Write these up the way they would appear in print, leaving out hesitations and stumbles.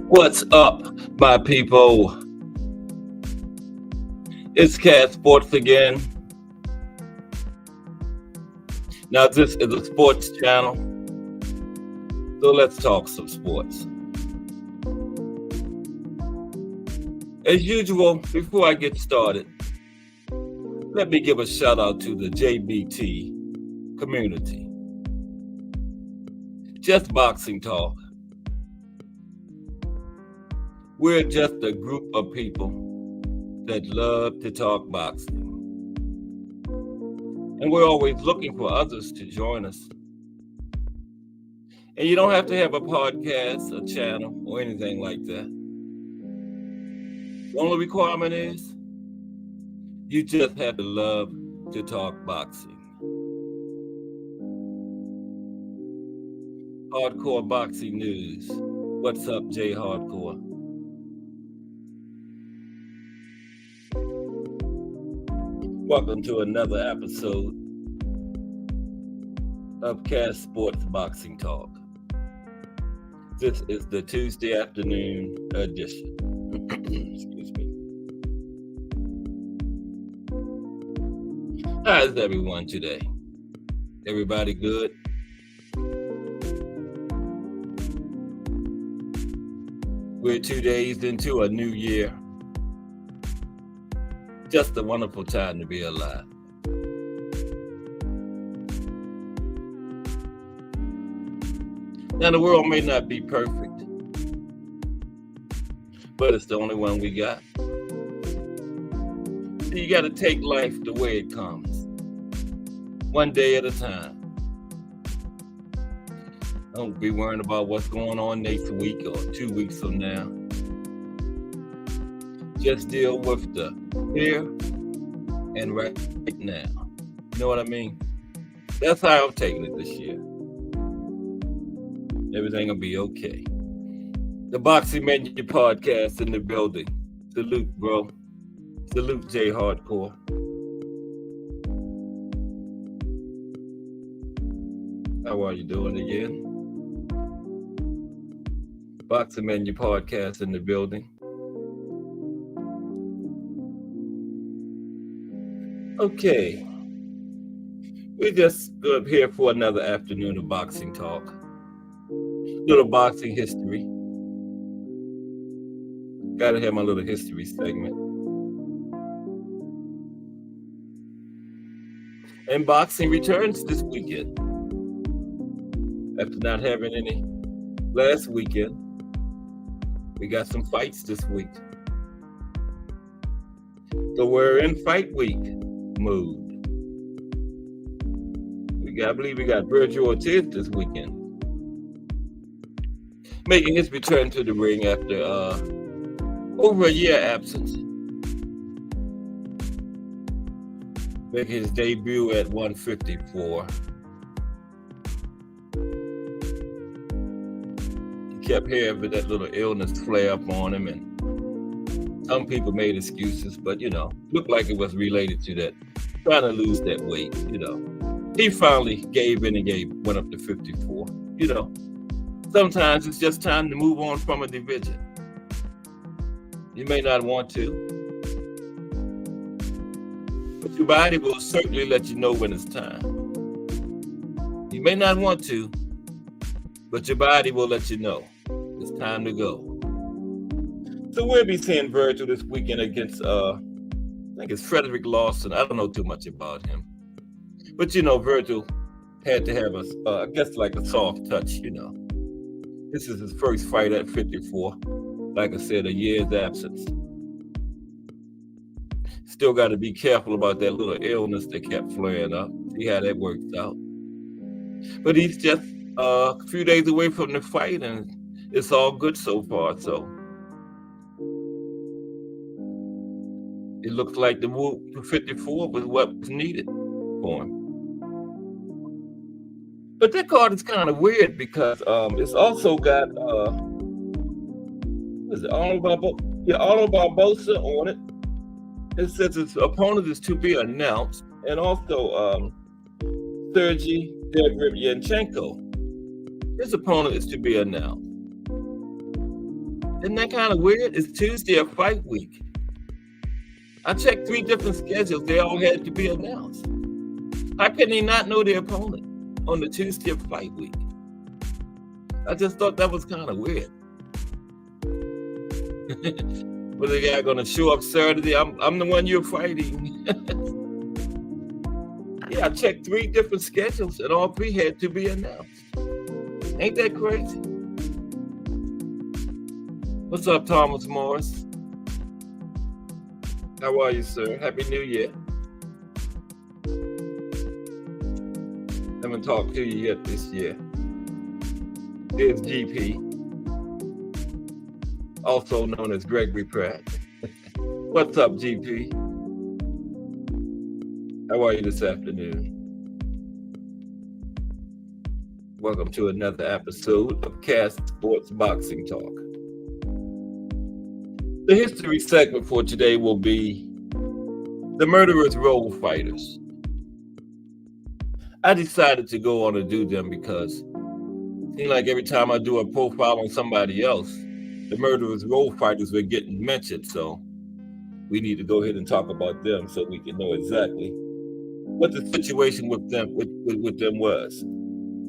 What's up, my people? It's Cat Sports again. Now, this is a sports channel, so let's talk some sports. As usual, before I get started, let me give a shout out to the JBT community. Just boxing talk. We're just a group of people that love to talk boxing. And we're always looking for others to join us. And you don't have to have a podcast, a channel, or anything like that. The only requirement is you just have to love to talk boxing. Hardcore boxing news. What's up, Jay Hardcore? Welcome to another episode of Cast Sports Boxing Talk. This is the Tuesday afternoon edition. Excuse me. How's everyone today? Everybody good? We're 2 days into a new year. Just a wonderful time to be alive. Now, the world may not be perfect, but it's the only one we got. So you got to take life the way it comes, one day at a time. Don't be worrying about what's going on next week or 2 weeks from now. Just deal with the here and right now. You know what I mean? That's how I'm taking it this year. Everything will be okay. The Boxing Menu podcast in the building. Salute, bro. Salute, Jay Hardcore. How are you doing again? Boxing Menu podcast in the building. Okay, we're just here for another afternoon of boxing talk. Little boxing history. Gotta have my little history segment. And boxing returns this weekend. After not having any last weekend, we got some fights this week. So we're in fight week mode. I believe we got Virgil Ortiz this weekend, making his return to the ring after over a year absence. Making his debut at 154. He kept having that little illness flare up on him, and some people made excuses, but looked like it was related to that, trying to lose that weight, He finally gave in and went up to 54. Sometimes it's just time to move on from a division. You may not want to, but your body will certainly let you know when it's time. You may not want to, but your body will let you know it's time to go. So we'll be seeing Virgil this weekend against, I think it's Frederick Lawson. I don't know too much about him. But, Virgil had to have I guess like a soft touch, This is his first fight at 54. Like I said, a year's absence. Still got to be careful about that little illness that kept flaring up. See how that works out. But he's just a few days away from the fight, and it's all good so far, so. It looks like the move to 54 was what was needed for him. But that card is kind of weird because it's also got Arnold Barbosa on it. It says his opponent is to be announced, and also Sergey Derevyanchenko. His opponent is to be announced. Isn't that kind of weird? It's Tuesday of fight week. I checked 3 different schedules. They all had to be announced. How can they not know their opponent on the Tuesday of fight week? I just thought that was kind of weird. Was the guy going to show up Saturday? I'm the one you're fighting. Yeah, I checked 3 different schedules, and all 3 had to be announced. Ain't that crazy? What's up, Thomas Morris? How are you, sir? Happy New Year. Haven't talked to you yet this year. There's GP, also known as Gregory Pratt. What's up, GP? How are you this afternoon? Welcome to another episode of Cast Sports Boxing Talk. The history segment for today will be the Murderers Row Fighters. I decided to go on and do them because it seemed like every time I do a profile on somebody else, the Murderers Row Fighters were getting mentioned. So we need to go ahead and talk about them so we can know exactly what the situation with them was.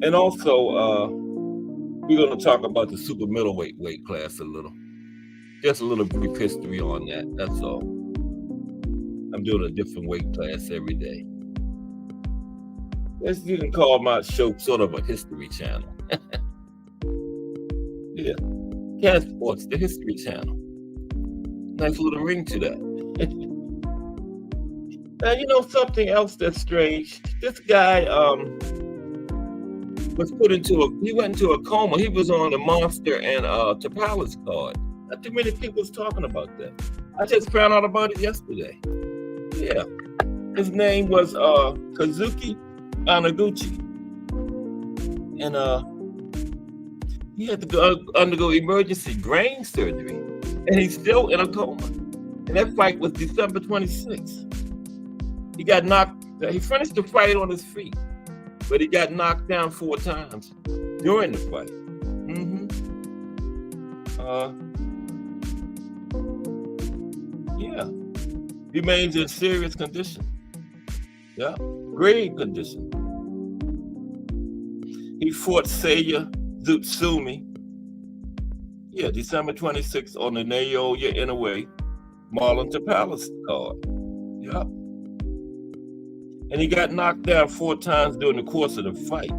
And also, we're going to talk about the super middleweight weight class a little. Just a little brief history on that. That's all. I'm doing a different weight class every day. Yes, you can call my show sort of a history channel. Yeah. Cast Sports, the history channel. Nice little ring to that. Now, you know something else that's strange? This guy was he went into a coma. He was on a Monster and Tapala's card. Not too many people was talking about that. I just found out about it yesterday. Yeah. His name was Kazuki Anaguchi. And he had to undergo emergency brain surgery. And he's still in a coma. And that fight was December 26th. He finished the fight on his feet, but he got knocked down 4 times during the fight. Yeah. Remains in serious condition. Yeah. Grave condition. He fought Seiya Tsutsumi. Yeah, December 26th on the Naoya Inoue Marlon Tapala's card. Yeah. And he got knocked down 4 times during the course of the fight.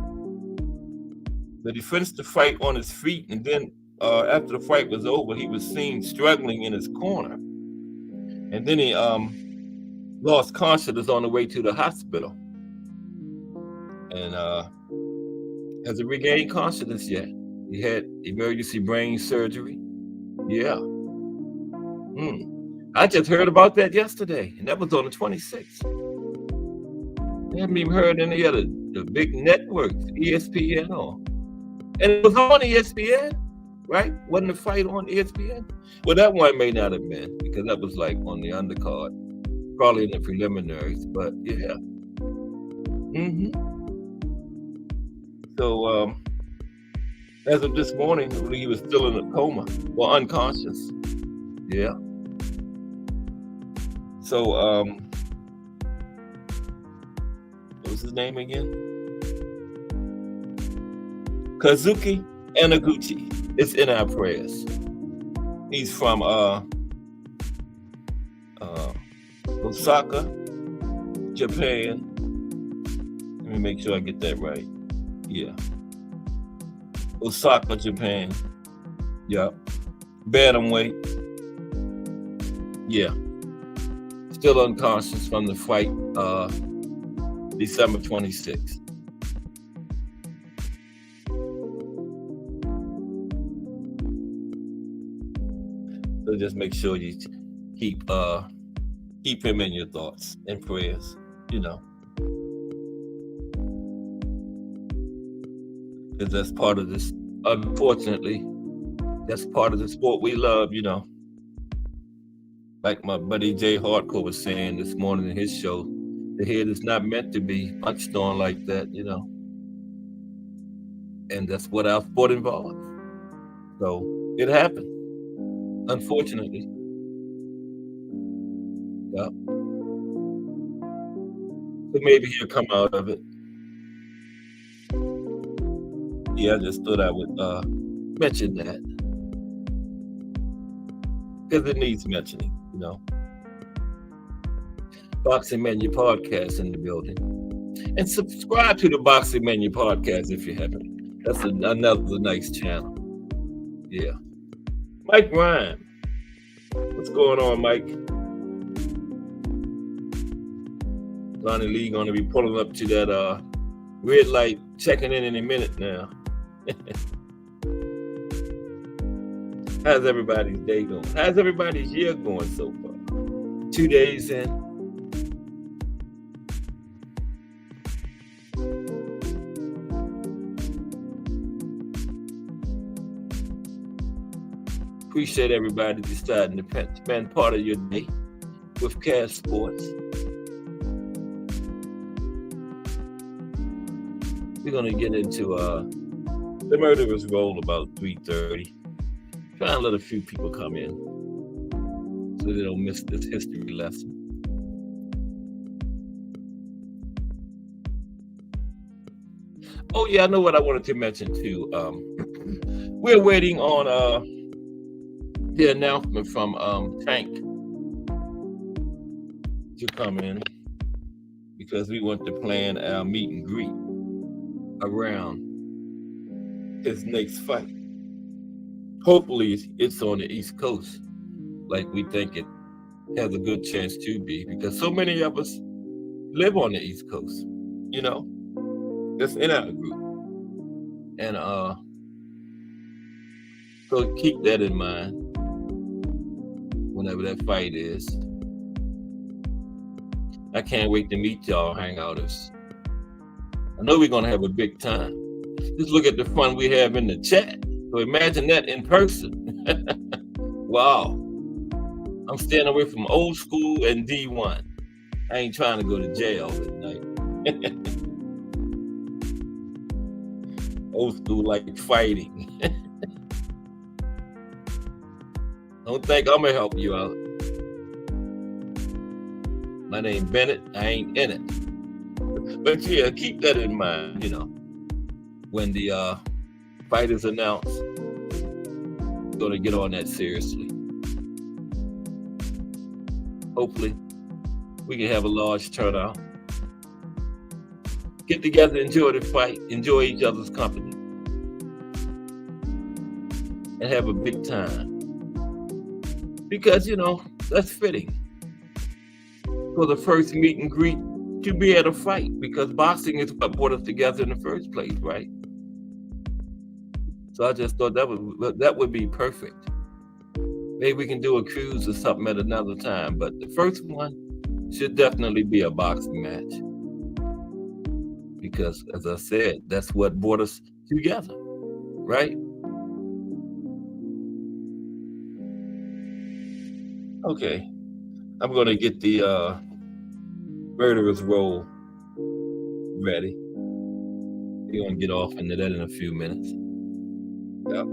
But he finished the fight on his feet, and then after the fight was over, he was seen struggling in his corner. And then he lost consciousness on the way to the hospital. And hasn't regained consciousness yet. He had emergency brain surgery. Yeah. I just heard about that yesterday, and that was on the 26th. I haven't even heard any other the big networks, ESPN and it was on ESPN, right? Wasn't the fight on ESPN? Well, that one may not have been because that was like on the undercard, probably in the preliminaries, but yeah. So as of this morning, he was still in a coma or unconscious. Yeah. So what was his name again? Kazuki Anaguchi. It's in our prayers. He's from Osaka, Japan. Let me make sure I get that right. Yeah. Osaka, Japan. Yeah. Bantamweight. Yeah. Still unconscious from the fight December 26th. So just make sure you keep him in your thoughts and prayers, you know. Because that's part of this, unfortunately, that's part of the sport we love, you know. Like my buddy Jay Hardcore was saying this morning in his show, the head is not meant to be punched on like that, you know. And that's what our sport involves. So it happened. unfortunately. Yeah. So maybe he'll come out of it. Yeah, I just thought I would mention that because it needs mentioning, you know. Boxing Menu Podcast in the building. And subscribe to the Boxing Menu Podcast if you haven't. That's another nice channel. Yeah. Mike Ryan. What's going on, Mike? Lonnie Lee going to be pulling up to that red light, checking in a minute now. How's everybody's day going? How's everybody's year going so far? 2 days in. Appreciate everybody deciding to spend part of your day with Cash Sports. We're going to get into the Murderer's Roll about 3:30. Try and let a few people come in so they don't miss this history lesson. Oh, yeah, I know what I wanted to mention, too. We're waiting on the announcement from Tank to come in because we want to plan our meet and greet around his next fight. Hopefully it's on the East Coast like we think it has a good chance to be, because so many of us live on the East Coast, you know, that's in our group. And so keep that in mind whenever that fight is. I can't wait to meet y'all hangouters. I know we're going to have a big time. Just look at the fun we have in the chat. So imagine that in person. Wow. I'm staying away from old school and D1. I ain't trying to go to jail at night. Old school like fighting. Don't think I'm going to help you out. My name Bennett. I ain't in it. But yeah, keep that in mind, you know, when the fight is announced. Going to get on that seriously. Hopefully, we can have a large turnout. Get together, enjoy the fight, enjoy each other's company, and have a big time. Because, you know, that's fitting for the first meet and greet to be at a fight, because boxing is what brought us together in the first place, right? So I just thought that would be perfect. Maybe we can do a cruise or something at another time, but the first one should definitely be a boxing match. Because, as I said, that's what brought us together, right? Okay, I'm going to get the Murderer's Roll ready. We're going to get off into that in a few minutes. Yep.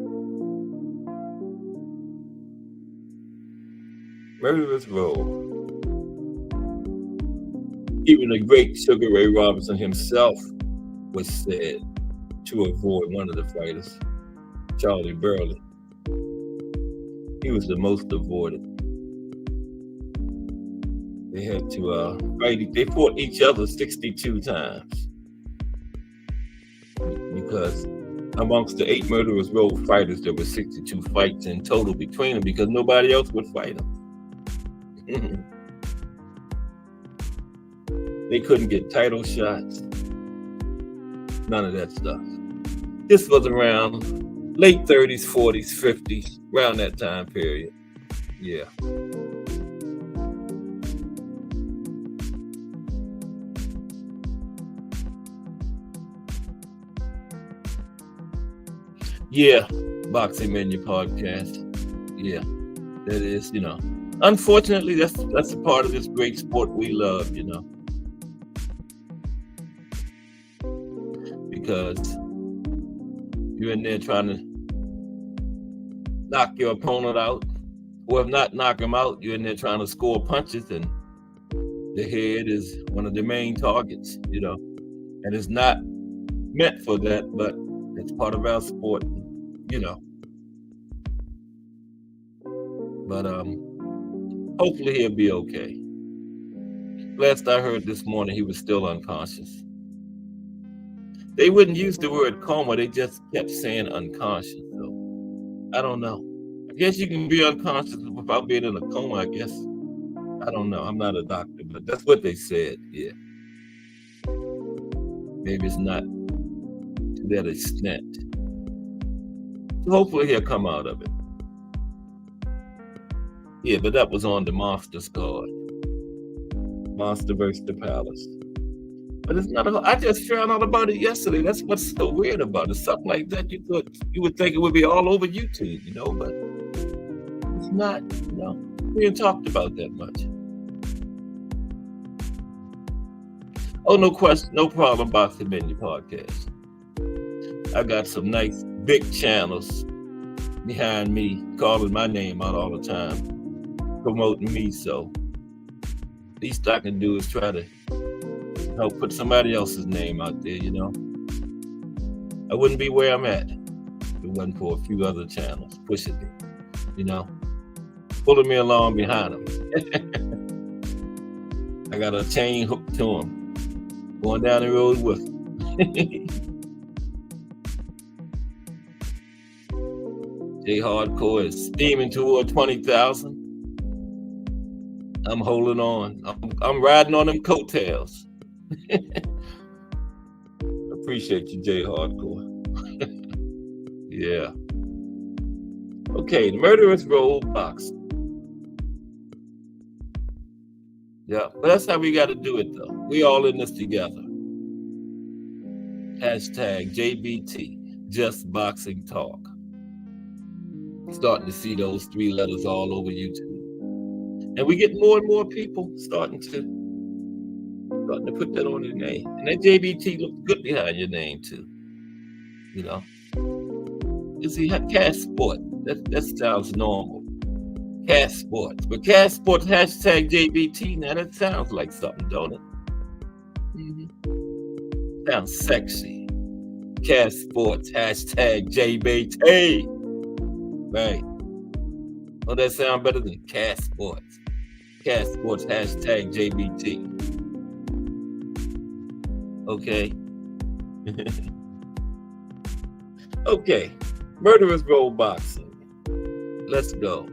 Murderer's Roll. Even the great Sugar Ray Robinson himself was said to avoid one of the fighters, Charlie Burley. He was the most avoided. They had to fight. They fought each other 62 times because amongst the 8 Murderer's Row fighters, there were 62 fights in total between them because nobody else would fight them. They couldn't get title shots. None of that stuff. This was around late 30s, 40s, 50s, around that time period. Yeah. Yeah, Boxing Menu Podcast. Yeah, that is, you know. Unfortunately, that's a part of this great sport we love, you know. Because you're in there trying to knock your opponent out, or if not knock them out, you're in there trying to score punches, and the head is one of the main targets, and it's not meant for that, but it's part of our sport, but hopefully he'll be okay. Last I heard this morning, he was still unconscious. They wouldn't use the word coma, they just kept saying unconscious. So I don't know. I guess you can be unconscious without being in a coma, I guess. I don't know. I'm not a doctor, but that's what they said. Yeah. Maybe it's not to that extent. So hopefully he'll come out of it. Yeah, but that was on the Monsters card. Monster versus the Palace. But it's not. I just found out about it yesterday. That's what's so weird about it. Something like that, you would think it would be all over YouTube, but it's not. We ain't talked about that much. Oh, no question, no problem. Boxing Menu Podcast. I got some nice big channels behind me calling my name out all the time, promoting me. So least I can do is try to help put somebody else's name out there. I wouldn't be where I'm at if it wasn't for a few other channels pushing me, pulling me along behind them. I got a chain hooked to them, going down the road with them. J Hardcore is steaming toward 20,000. I'm holding on. I'm riding on them coattails. Appreciate you, J Hardcore. Yeah. Okay, the Murderous Row boxing. Yeah, but that's how we got to do it, though. We all in this together. Hashtag JBT, Just Boxing Talk. Starting to see those 3 letters all over YouTube. And we get more and more people starting to put that on their name. And that JBT looks good behind your name, too. You see, Cash Sport, that sounds normal. Cash Sports. But Cash Sports, hashtag JBT, now that sounds like something, don't it? Mm-hmm. Sounds sexy. Cash Sports, hashtag JBT. Right. Oh, that sounds better than Cash Sports. Cash Sports, hashtag JBT. Okay. Okay. Murderous Row boxing. Let's go.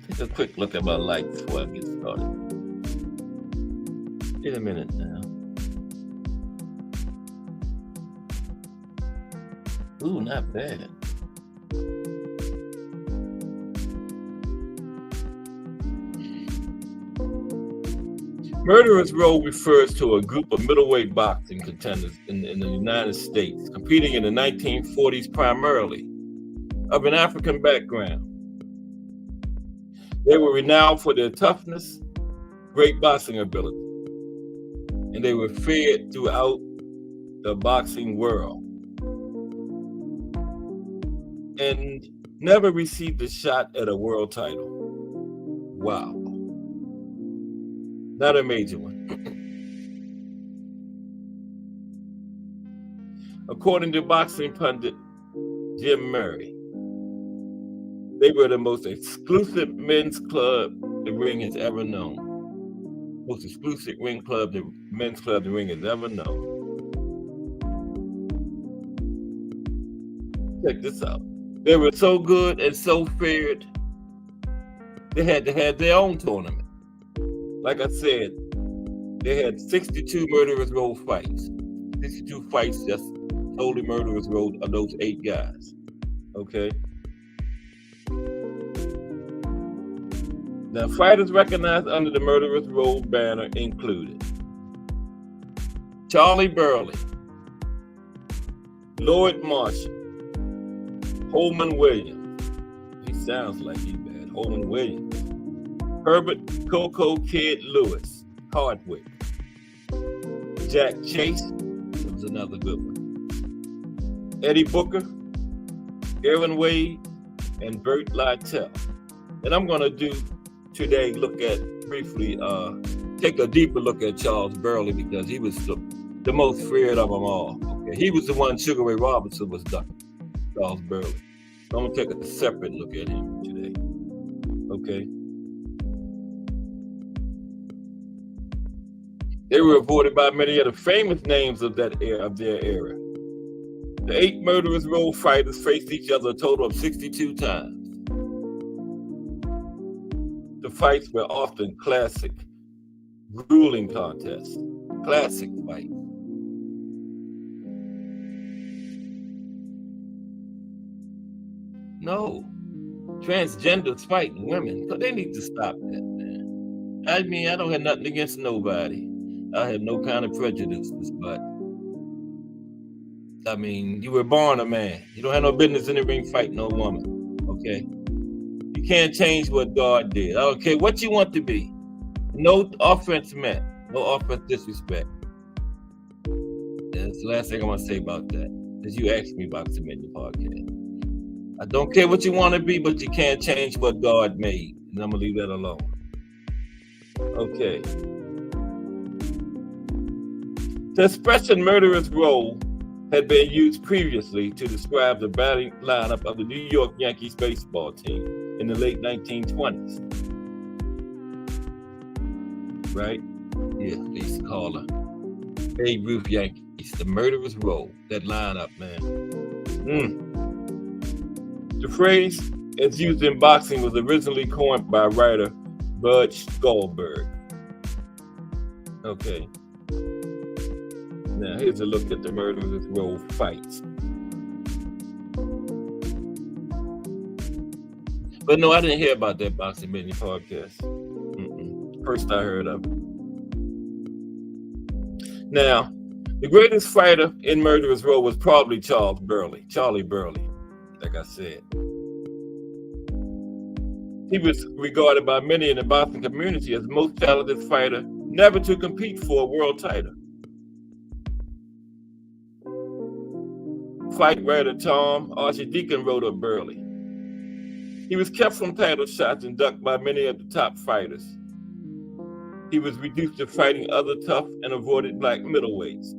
Take a quick look at my lights before I get started. In a minute now. Ooh, not bad. Murderous Row refers to a group of middleweight boxing contenders in the United States, competing in the 1940s primarily, of an African background. They were renowned for their toughness, great boxing ability, and they were feared throughout the boxing world, and never received a shot at a world title. Wow. Not a major one. According to boxing pundit Jim Murray, they were the most exclusive men's club the ring has ever known. Most exclusive men's club the ring has ever known. Check this out. They were so good and so feared, they had to have their own tournament. Like I said, they had 62 Murderous Row fights. 62 fights just totally Murderous Row of those 8 guys. Okay? Now, fighters recognized under the Murderous Row banner included Charlie Burley, Lloyd Marshall, Holman Williams. He sounds like he's bad. Holman Williams. Herbert Coco Kid Lewis, Hardwick, Jack Chase, another good one. Eddie Booker, Aaron Wade, and Burt Lytell. And I'm going to do today, take a deeper look at Charles Burley, because he was the most feared of them all. Okay, he was the one Sugar Ray Robinson was ducking, Charles Burley. So I'm going to take a separate look at him today. Okay. They were avoided by many of the famous names of their era. The 8 Murderers Row fighters faced each other a total of 62 times. The fights were often classic, grueling contests. Classic fight. No, transgenders fighting women, but they need to stop that, man. I mean, I don't have nothing against nobody. I have no kind of prejudices, but I mean, you were born a man. You don't have no business in the ring fighting no woman, okay? You can't change what God did. I don't care what you want to be. No offense meant. No offense disrespect. That's the last thing I want to say about that. Because you asked me about submitting the podcast. I don't care what you want to be, but you can't change what God made. And I'm going to leave that alone. Okay. The expression murderer's row had been used previously to describe the batting lineup of the New York Yankees baseball team in the late 1920s. Right? Yeah, they used to call her Babe Ruth Yankees, the murderer's row, that lineup, man. The phrase, as used in boxing, was originally coined by writer Bud Goldberg. Okay. Now, here's a look at the murderer's row fights. But no, I didn't hear about that Boxing Mini podcast. First I heard of it. Now, the greatest fighter in Murderer's Row was probably Charlie Burley, like I said. He was regarded by many in the boxing community as the most talented fighter never to compete for a world title. Fight writer Tom Archdeacon wrote of Burley. He was kept from title shots and ducked by many of the top fighters. He was reduced to fighting other tough and avoided black middleweights.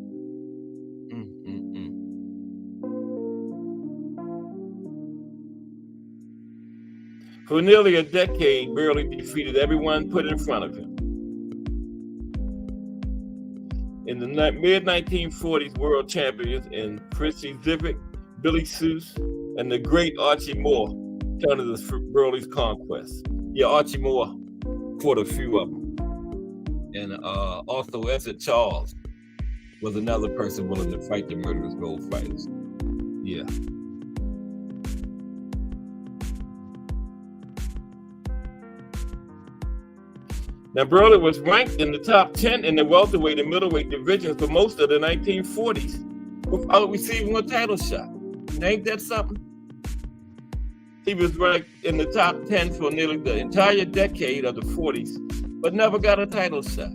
For nearly a decade, Burley defeated everyone put in front of him. In the mid-1940s, world champions in Chrissy Zivic, Billy Seuss, and the great Archie Moore counted as Burley's conquest. Yeah, Archie Moore fought a few of them. And also Essex Charles was another person willing to fight the Murderer's Row fighters. Yeah. Now, Burley was ranked in the top 10 in the welterweight and middleweight divisions for most of the 1940s without receiving a title shot. Ain't that something? He was ranked in the top 10 for nearly the entire decade of the 40s, but never got a title shot.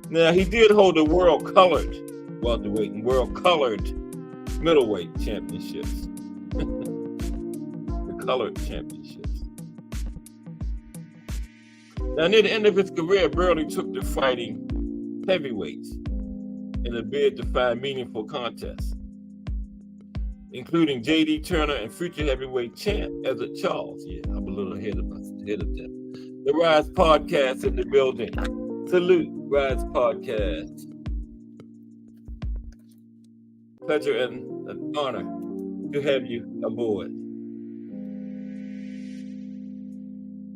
Now, he did hold the world-colored welterweight and world-colored middleweight championships. Colored championships. Now, near the end of his career, Burley took to fighting heavyweights in a bid to find meaningful contests, including J.D. Turner and future heavyweight champ Essex Charles. Yeah, I'm a little ahead of them. The Rise Podcast in the building. Salute, Rise Podcast. Pleasure and an honor to have you aboard.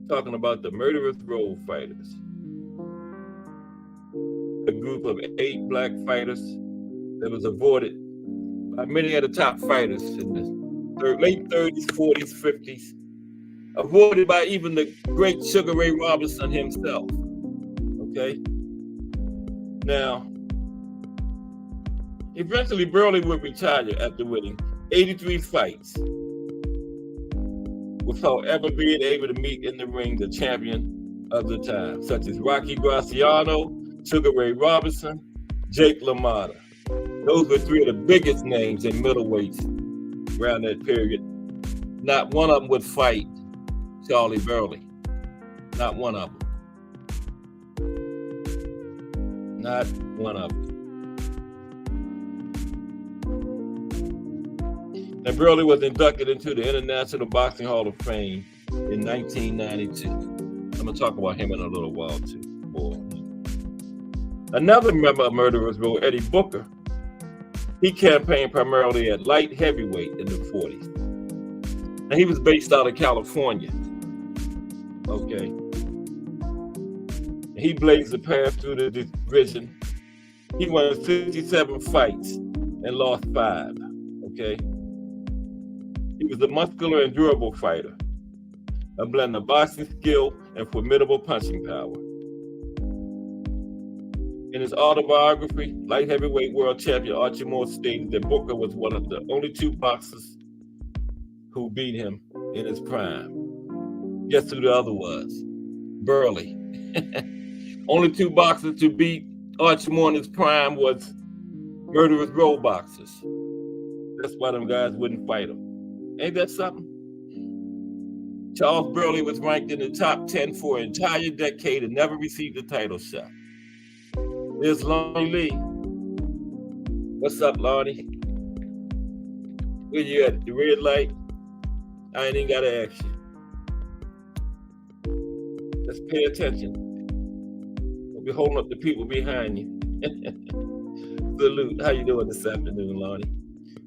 Talking about the Murderer's Row fighters. A group of 8 black fighters that was avoided by many of the top fighters in the late 30s, 40s, 50s. Avoided by even the great Sugar Ray Robinson himself. Okay? Now, eventually Burley would retire after winning 83 fights, without ever being able to meet in the ring the champion of the time, such as Rocky Graciano, Sugar Ray Robinson, Jake LaMotta. Those were three of the biggest names in middleweights around that period. Not one of them would fight Charlie Burley. Not one of them. Not one of them. And Burley was inducted into the International Boxing Hall of Fame in 1992. I'm going to talk about him in a little while, too. Boy. Another member of Murderers Row, Eddie Booker, he campaigned primarily at light heavyweight in the 40s. And he was based out of California. Okay. He blazed the path through the division. He won 57 fights and lost 5. Okay. He was a muscular and durable fighter, a blend of boxing skill and formidable punching power. In his autobiography, light heavyweight world champion Archie Moore stated that Booker was one of the only 2 boxers who beat him in his prime. Guess who the other was? Burley. Only 2 boxers to beat Archie Moore in his prime was Murderers Row boxers. That's why them guys wouldn't fight him. Ain't that something? Charles Burley was ranked in the top 10 for an entire decade and never received a title shot. There's Lonnie Lee. What's up, Lonnie? Where you at? The red light? I ain't even got to ask you. Just pay attention. We'll be holding up the people behind you. Salute. How you doing this afternoon, Lonnie?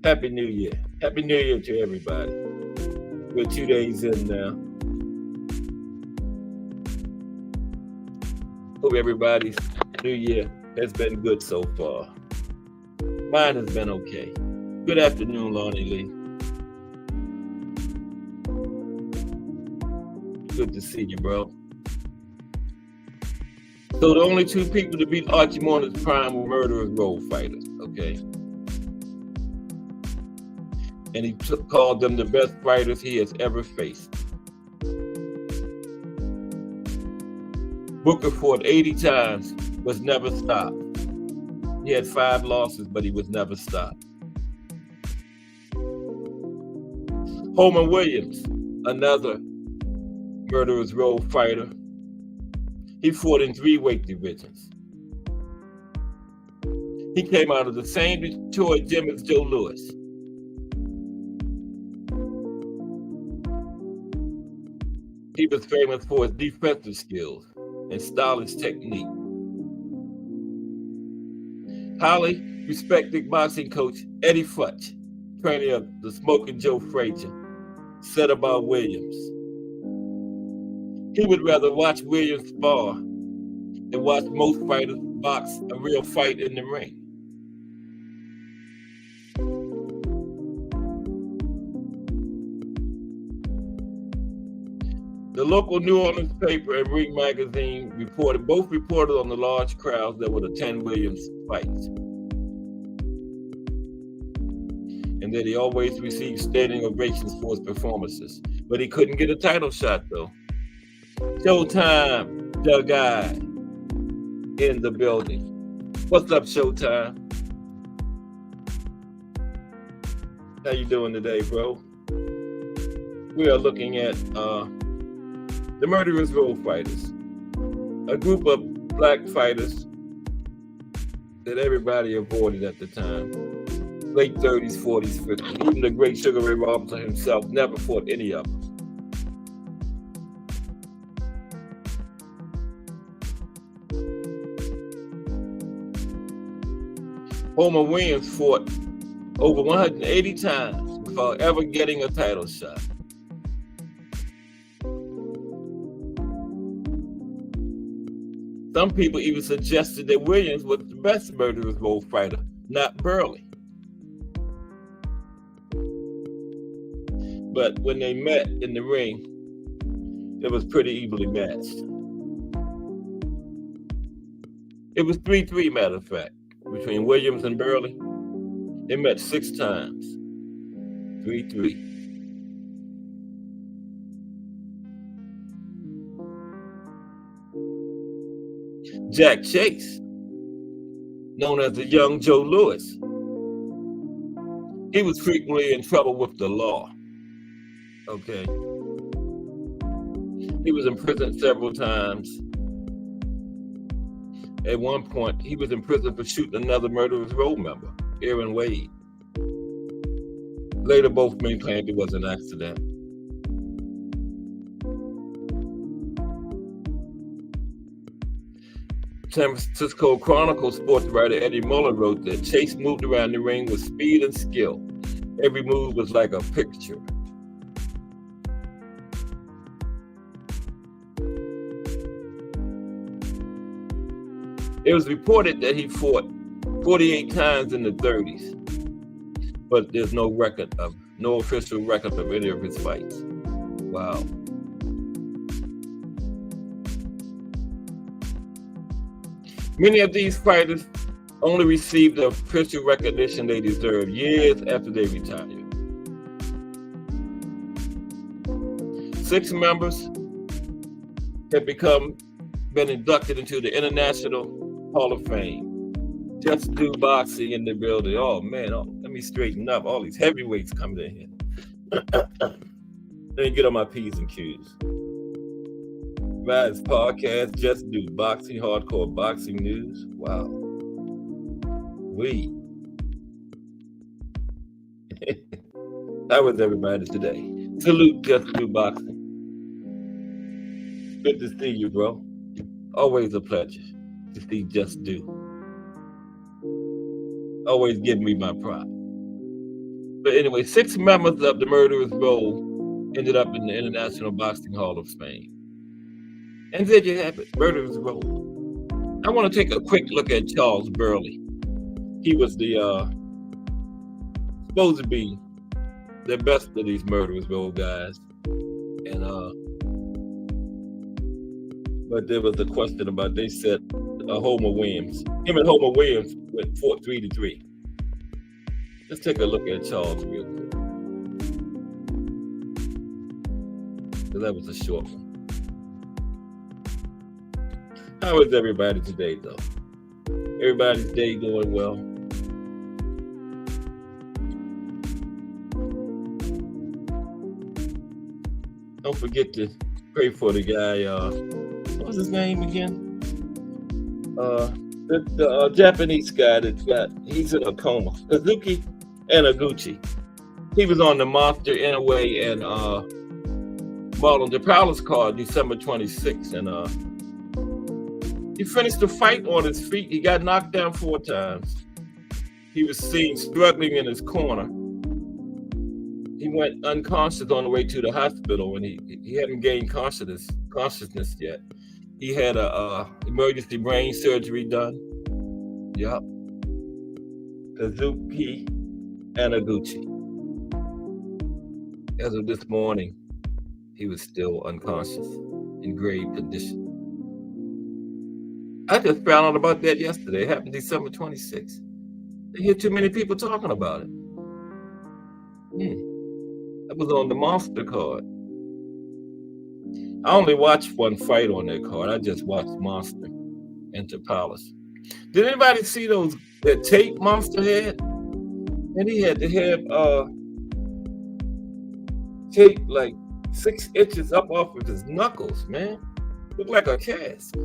Happy New Year. Happy New Year to everybody. We're 2 days in now. Hope everybody's New Year has been good so far. Mine has been okay. Good afternoon, Lonnie Lee. Good to see you, bro. So the only 2 people to beat Archie Moore in his prime were Murderers Row fighters, okay? And he called them the best fighters he has ever faced. Booker fought 80 times, was never stopped. He had 5 losses, but he was never stopped. Holman Williams, another Murderers Row fighter, he fought in 3 weight divisions. He came out of the same Detroit gym as Joe Louis. He was famous for his defensive skills and stylish technique. Highly respected boxing coach Eddie Futch, trainer of the Smoking Joe Frazier, said about Williams, he would rather watch Williams spar than watch most fighters box a real fight in the ring. The local New Orleans paper and Ring magazine both reported on the large crowds that would attend Williams' fights, and that he always received standing ovations for his performances. But he couldn't get a title shot, though. Showtime, the guy in the building. What's up, Showtime? How you doing today, bro? We are looking at the Murderers Row fighters, a group of black fighters that everybody avoided at the time. Late 30s, 40s, 50s. Even the great Sugar Ray Robinson himself never fought any of them. Holman Williams fought over 180 times without ever getting a title shot. Some people even suggested that Williams was the best Murderers Row fighter, not Burley. But when they met in the ring, it was pretty evenly matched. It was 3-3, matter of fact, between Williams and Burley. They met 6 times, 3-3. Jack Chase, known as the young Joe Louis. He was frequently in trouble with the law. Okay. He was in prison several times. At one point, he was in prison for shooting another Murderers Row member, Aaron Wade. Later, both men claimed it was an accident. San Francisco Chronicle sports writer Eddie Muller wrote that Chase moved around the ring with speed and skill. Every move was like a picture. It was reported that he fought 48 times in the 30s, but there's no official record of any of his fights. Wow. Many of these fighters only received the official recognition they deserve years after they retired. 6 members have been inducted into the International Hall of Fame. Just Do Boxing in the building. Oh man, let me straighten up. All these heavyweights coming in here. Let me get on my P's and Q's. Rise podcast, Just Do Boxing, hardcore boxing news. Wow. How was everybody today? Salute, Just Do Boxing. Good to see you, bro. Always a pleasure to see Just Do. Always giving me my pride. But anyway, 6 members of the Murderers Row ended up in the International Boxing Hall of Fame. And there you have it, Murderers Row. I want to take a quick look at Charles Burley. He was supposed to be the best of these Murderers Row guys. And but there was a question about, they said Homer Williams. Him and Homer Williams fought 3-3. Let's take a look at Charles real quick. Because that was a short one. How is everybody today, though? Everybody's day going well? Don't forget to pray for the guy, what's his name again? The Japanese guy he's in a coma. Kazuki Anaguchi. He was on the Monster Inoue and Marlon DePaula's card December 26th, and he finished the fight on his feet. He got knocked down 4 times. He was seen struggling in his corner. He went unconscious on the way to the hospital, and he hadn't gained consciousness yet. He had a emergency brain surgery done. Yep. Kazuki Anaguchi. As of this morning, he was still unconscious in grave condition. I just found out about that yesterday. It happened December 26th. I hear too many people talking about it. That was on the Monster card. I only watched one fight on that card. I just watched Monster and DePaula. Did anybody see that tape Monster had? And he had to have tape like 6 inches up off of his knuckles, man. Looked like a cast.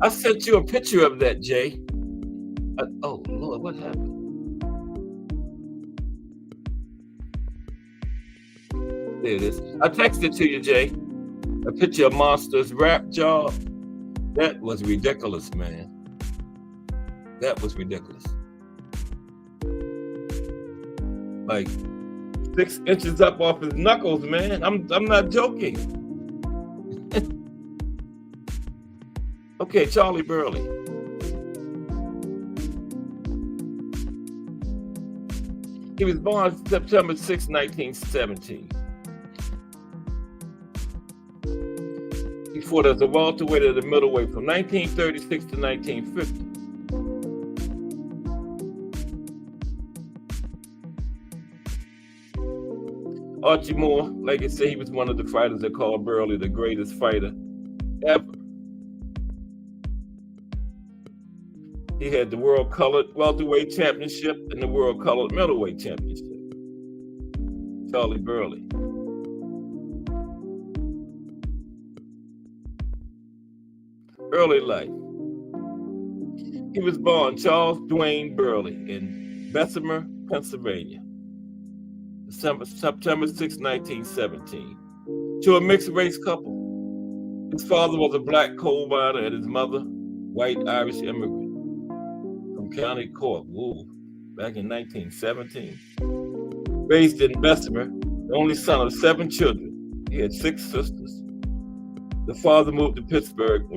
I sent you a picture of that, Jay. Oh, Lord, what happened? There it is. I texted to you, Jay. A picture of Monster's rap job. That was ridiculous, man. That was ridiculous. Like 6 inches up off his knuckles, man. I'm not joking. Okay, Charlie Burley. He was born September 6, 1917. He fought as a welterweight at the middleweight from 1936 to 1950. Archie Moore, like I said, he was one of the fighters that called Burley the greatest fighter ever. He had the World Colored Welterweight Championship and the World Colored Middleweight Championship. Charlie Burley. Early life. He was born Charles Dwayne Burley in Bessemer, Pennsylvania, September 6, 1917, to a mixed-race couple. His father was a black coal miner and his mother, white Irish immigrant from County Cork, back in 1917. Raised in Bessemer, the only son of 7 children, he had 6 sisters. The father moved to Pittsburgh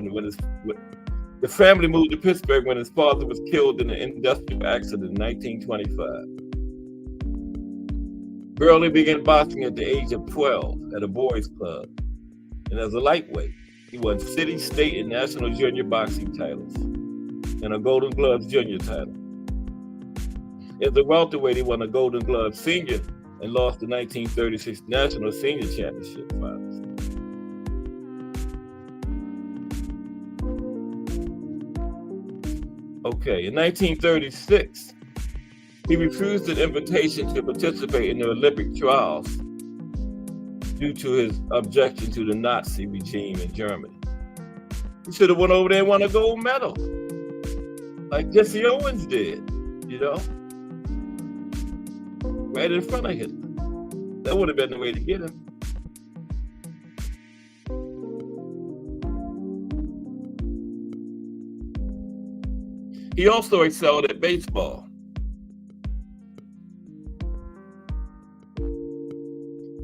the family moved to Pittsburgh when his father was killed in an industrial accident in 1925. Burley began boxing at the age of 12 at a boys' club, and as a lightweight, he won city, state, and national junior boxing titles, and a Golden Gloves junior title. As a welterweight, he won a Golden Glove senior and lost the 1936 National Senior Championship finals. Okay, in 1936, he refused an invitation to participate in the Olympic trials due to his objection to the Nazi regime in Germany. He should have went over there and won a gold medal, like Jesse Owens did, right in front of Hitler. That would have been the way to get him. He also excelled at baseball.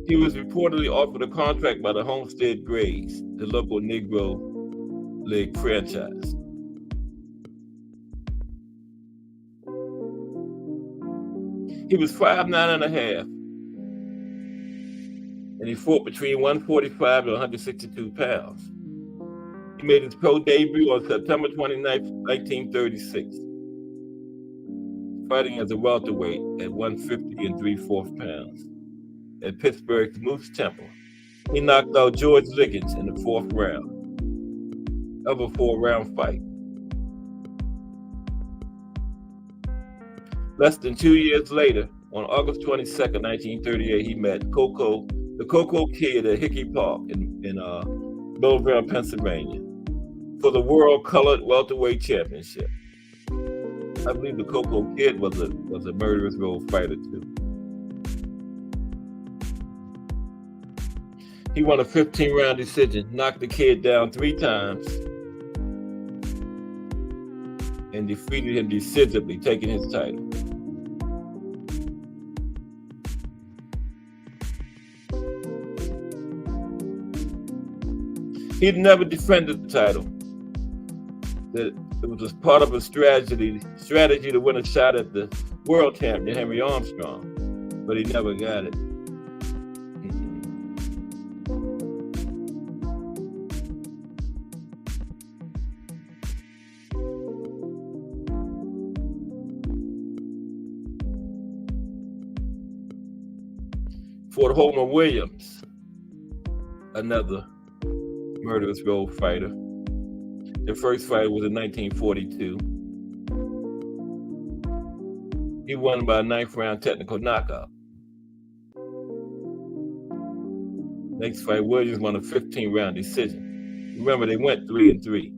He was reportedly offered a contract by the Homestead Grays, the local Negro League franchise. He was 5'9.5", and he fought between 145 and 162 pounds. He made his pro debut on September 29, 1936, fighting as a welterweight at 150 3/4 pounds at Pittsburgh's Moose Temple. He knocked out George Liggins in the 4th round of a 4-round fight. Less than 2 years later, on August 22, 1938, he met the Coco Kid at Hickey Park in Millville, Pennsylvania, for the World Colored Welterweight Championship. I believe the Coco Kid was a murderous road fighter too. He won a 15-round decision, knocked the Kid down 3 times, and defeated him decisively, taking his title. He'd never defended the title. That it was part of a strategy to win a shot at the world champion, Henry Armstrong, but he never got it. Fort Homer Williams, another murderous road fighter. The first fight was in 1942. He won by a 9th round technical knockout. Next fight, Williams won a 15-round decision. Remember, they went 3-3.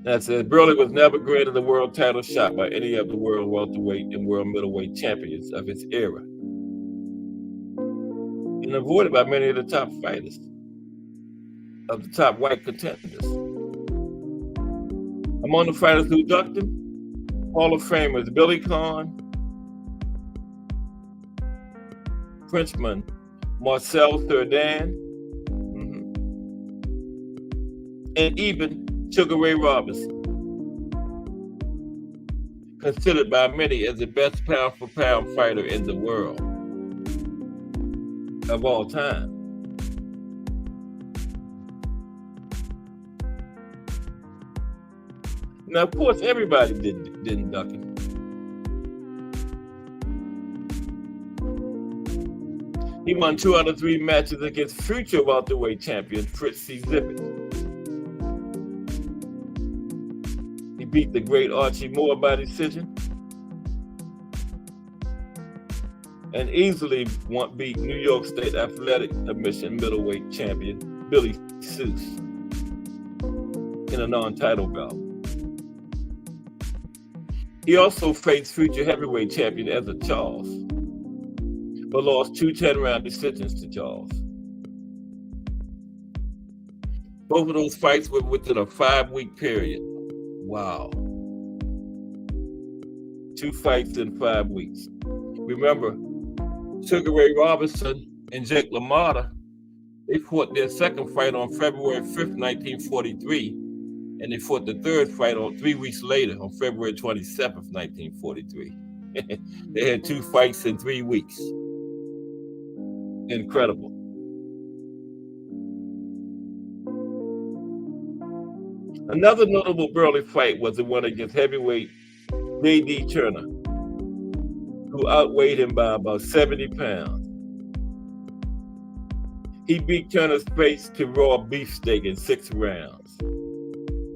That says Burley was never granted a world title shot by any of the world welterweight and world middleweight champions of his era, and avoided by many of the top fighters, of the top white contenders. Among the fighters who ducked him, Hall of Famers Billy Conn, Frenchman Marcel Cerdan, and even Sugar Ray Robinson, considered by many as the best pound-for-pound fighter in the world of all time. Now, of course, everybody didn't duck him. He won 2 out of 3 matches against future welterweight champion Fritz C. Zivit. He beat the great Archie Moore by decision. And easily beat New York State Athletic Commission middleweight champion Billy Seuss in a non-title bout. He also faced future heavyweight champion Ezra Charles, but lost 2 10-round decisions to Charles. Both of those fights were within a 5-week period. Wow. 2 fights in 5 weeks. Remember, Sugar Ray Robinson and Jake LaMotta, they fought their second fight on February 5th, 1943, and they fought the third fight 3 weeks later on February 27th, 1943. They had 2 fights in 3 weeks. Incredible. Another notable Burley fight was the one against heavyweight J.D. Turner, who outweighed him by about 70 pounds. He beat Turner's face to raw beefsteak in 6 rounds.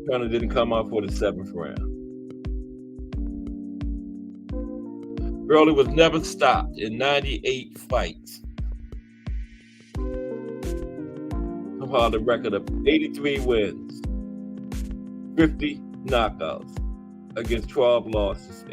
Turner didn't come out for the 7th round. Burley was never stopped in 98 fights. Compiled a record of 83 wins, 50 knockouts against 12 losses.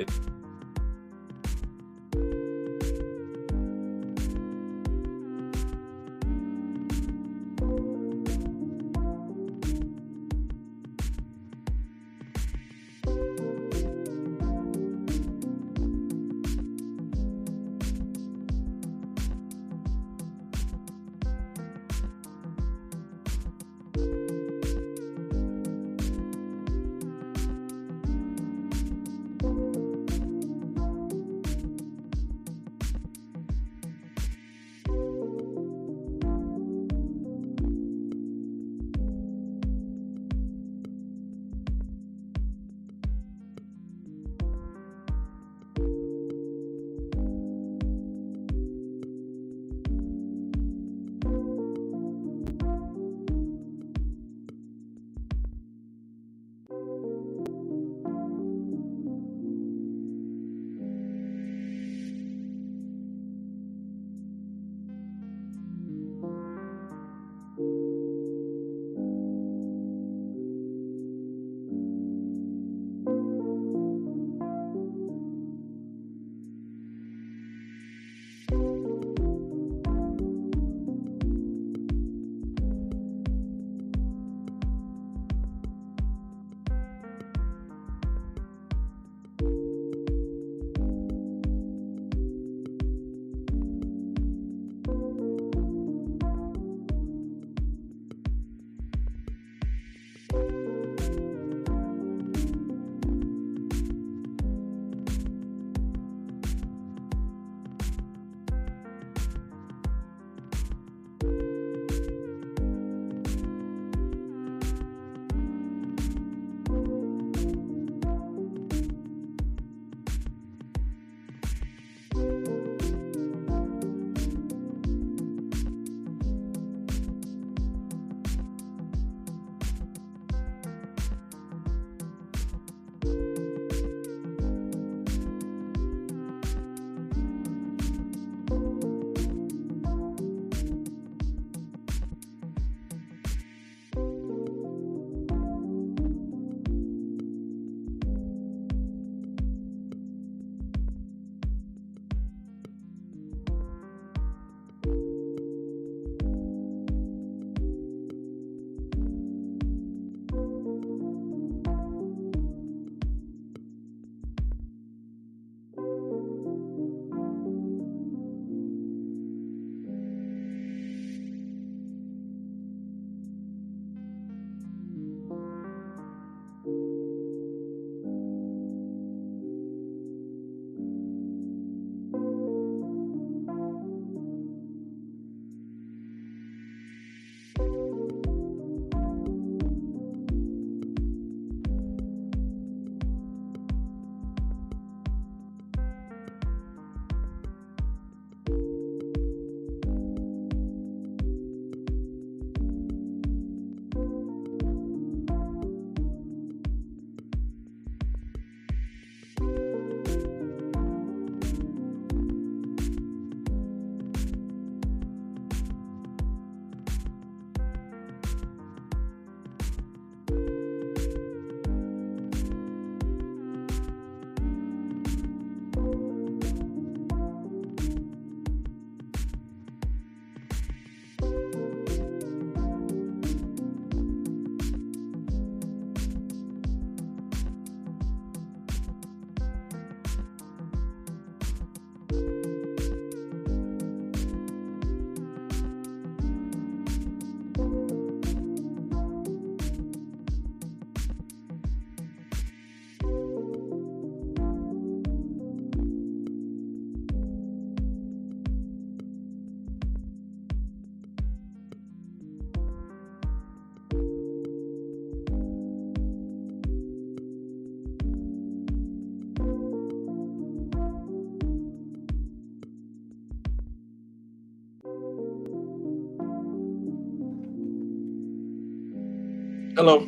Hello.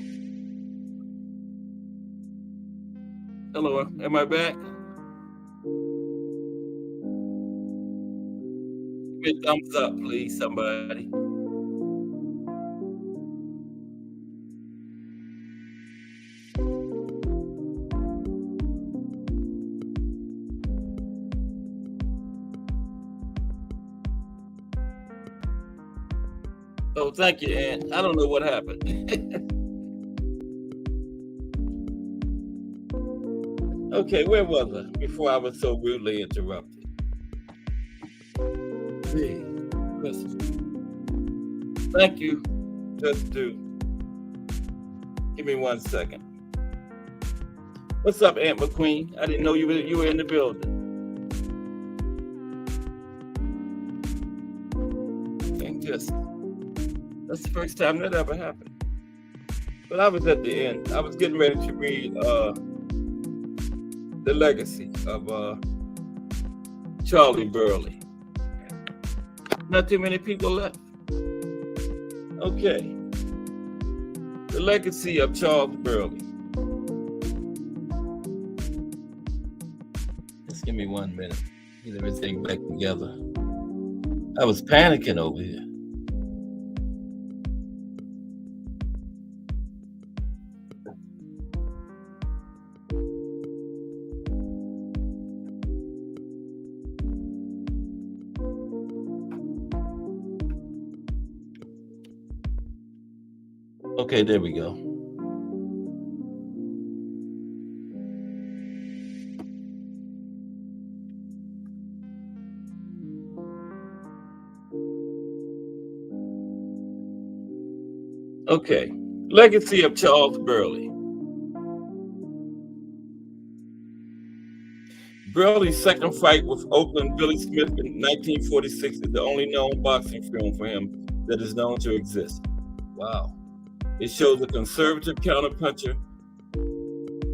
Hello. Am I back? Give me a thumbs up, please, somebody. Oh, thank you, Ann. I don't know what happened. Okay, where was I before I was so rudely interrupted? Thank you. Just do. Give me 1 second. What's up, Aunt McQueen? I didn't know you were in the building. And that's the first time that ever happened. But I was at the end. I was getting ready to read The Legacy of Charlie Burley. Not too many people left. Okay. The Legacy of Charles Burley. Just give me 1 minute. Get everything back together. I was panicking over here. Okay, there we go. Okay, Legacy of Charles Burley. Burley's second fight with Oakland Billy Smith in 1946 is the only known boxing film for him that is known to exist. Wow. It shows a conservative counterpuncher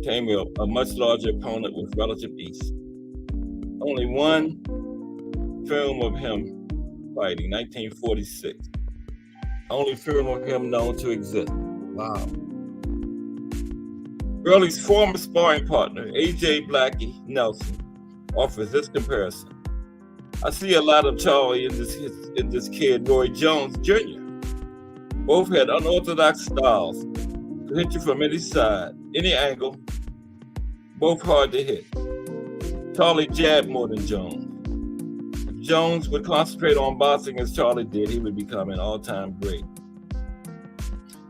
came a much larger opponent with relative ease. Only one film of him fighting, 1946. Only film of him known to exist. Wow. Burley's former sparring partner, A.J. Blackie Nelson, offers this comparison. I see a lot of Charlie in this kid, Roy Jones Jr. Both had unorthodox styles, could hit you from any side, any angle, both hard to hit. Charlie jabbed more than Jones. If Jones would concentrate on boxing as Charlie did, he would become an all-time great.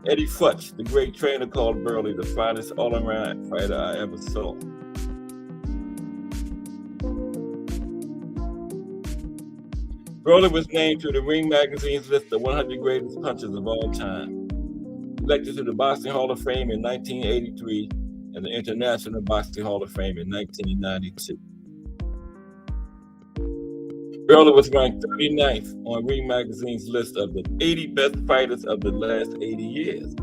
Eddie Futch, the great trainer, called Burley the finest all-around fighter I ever saw. Burley was named to the Ring Magazine's list of 100 greatest punchers of all time. Elected to the Boxing Hall of Fame in 1983 and the International Boxing Hall of Fame in 1992. Burley was ranked 39th on Ring Magazine's list of the 80 best fighters of the last 80 years.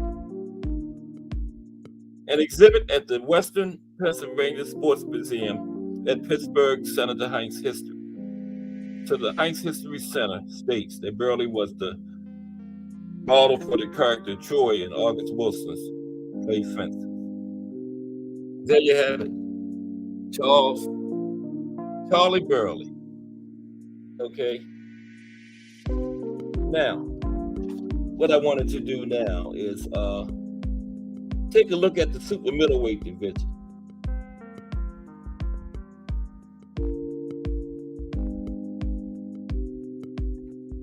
An exhibit at the Western Pennsylvania Sports Museum at Pittsburgh Senator Heinz History. So the Heinz History Center states that Burley was the model for the character Troy in August Wilson's Play Fences. There you have it. Charlie Burley. Okay. Now, what I wanted to do now is take a look at the super middleweight division.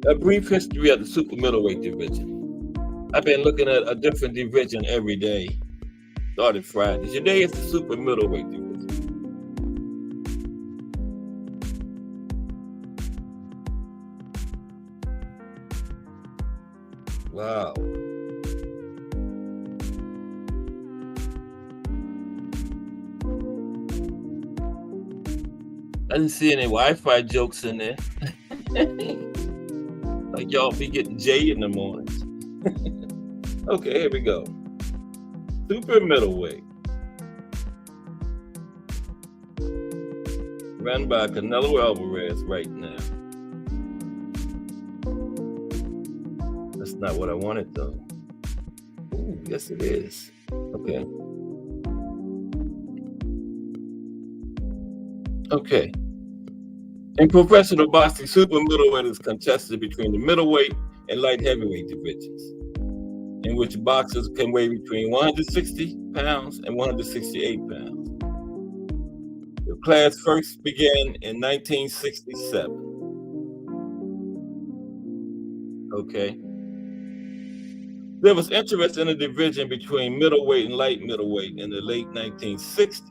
A brief history of the super middleweight division. I've been looking at a different division every day. Started Friday. Today is the super middleweight division. Wow. I didn't see any Wi-Fi jokes in there. Like y'all be getting J in the mornings. Okay, here we go. Super middleweight. Run by Canelo Alvarez right now. That's not what I wanted though. Ooh, yes, it is. Okay. Okay. In professional boxing, super middleweight is contested between the middleweight and light heavyweight divisions, in which boxers can weigh between 160 pounds and 168 pounds. The class first began in 1967. Okay. There was interest in the division between middleweight and light middleweight in the late 1960s,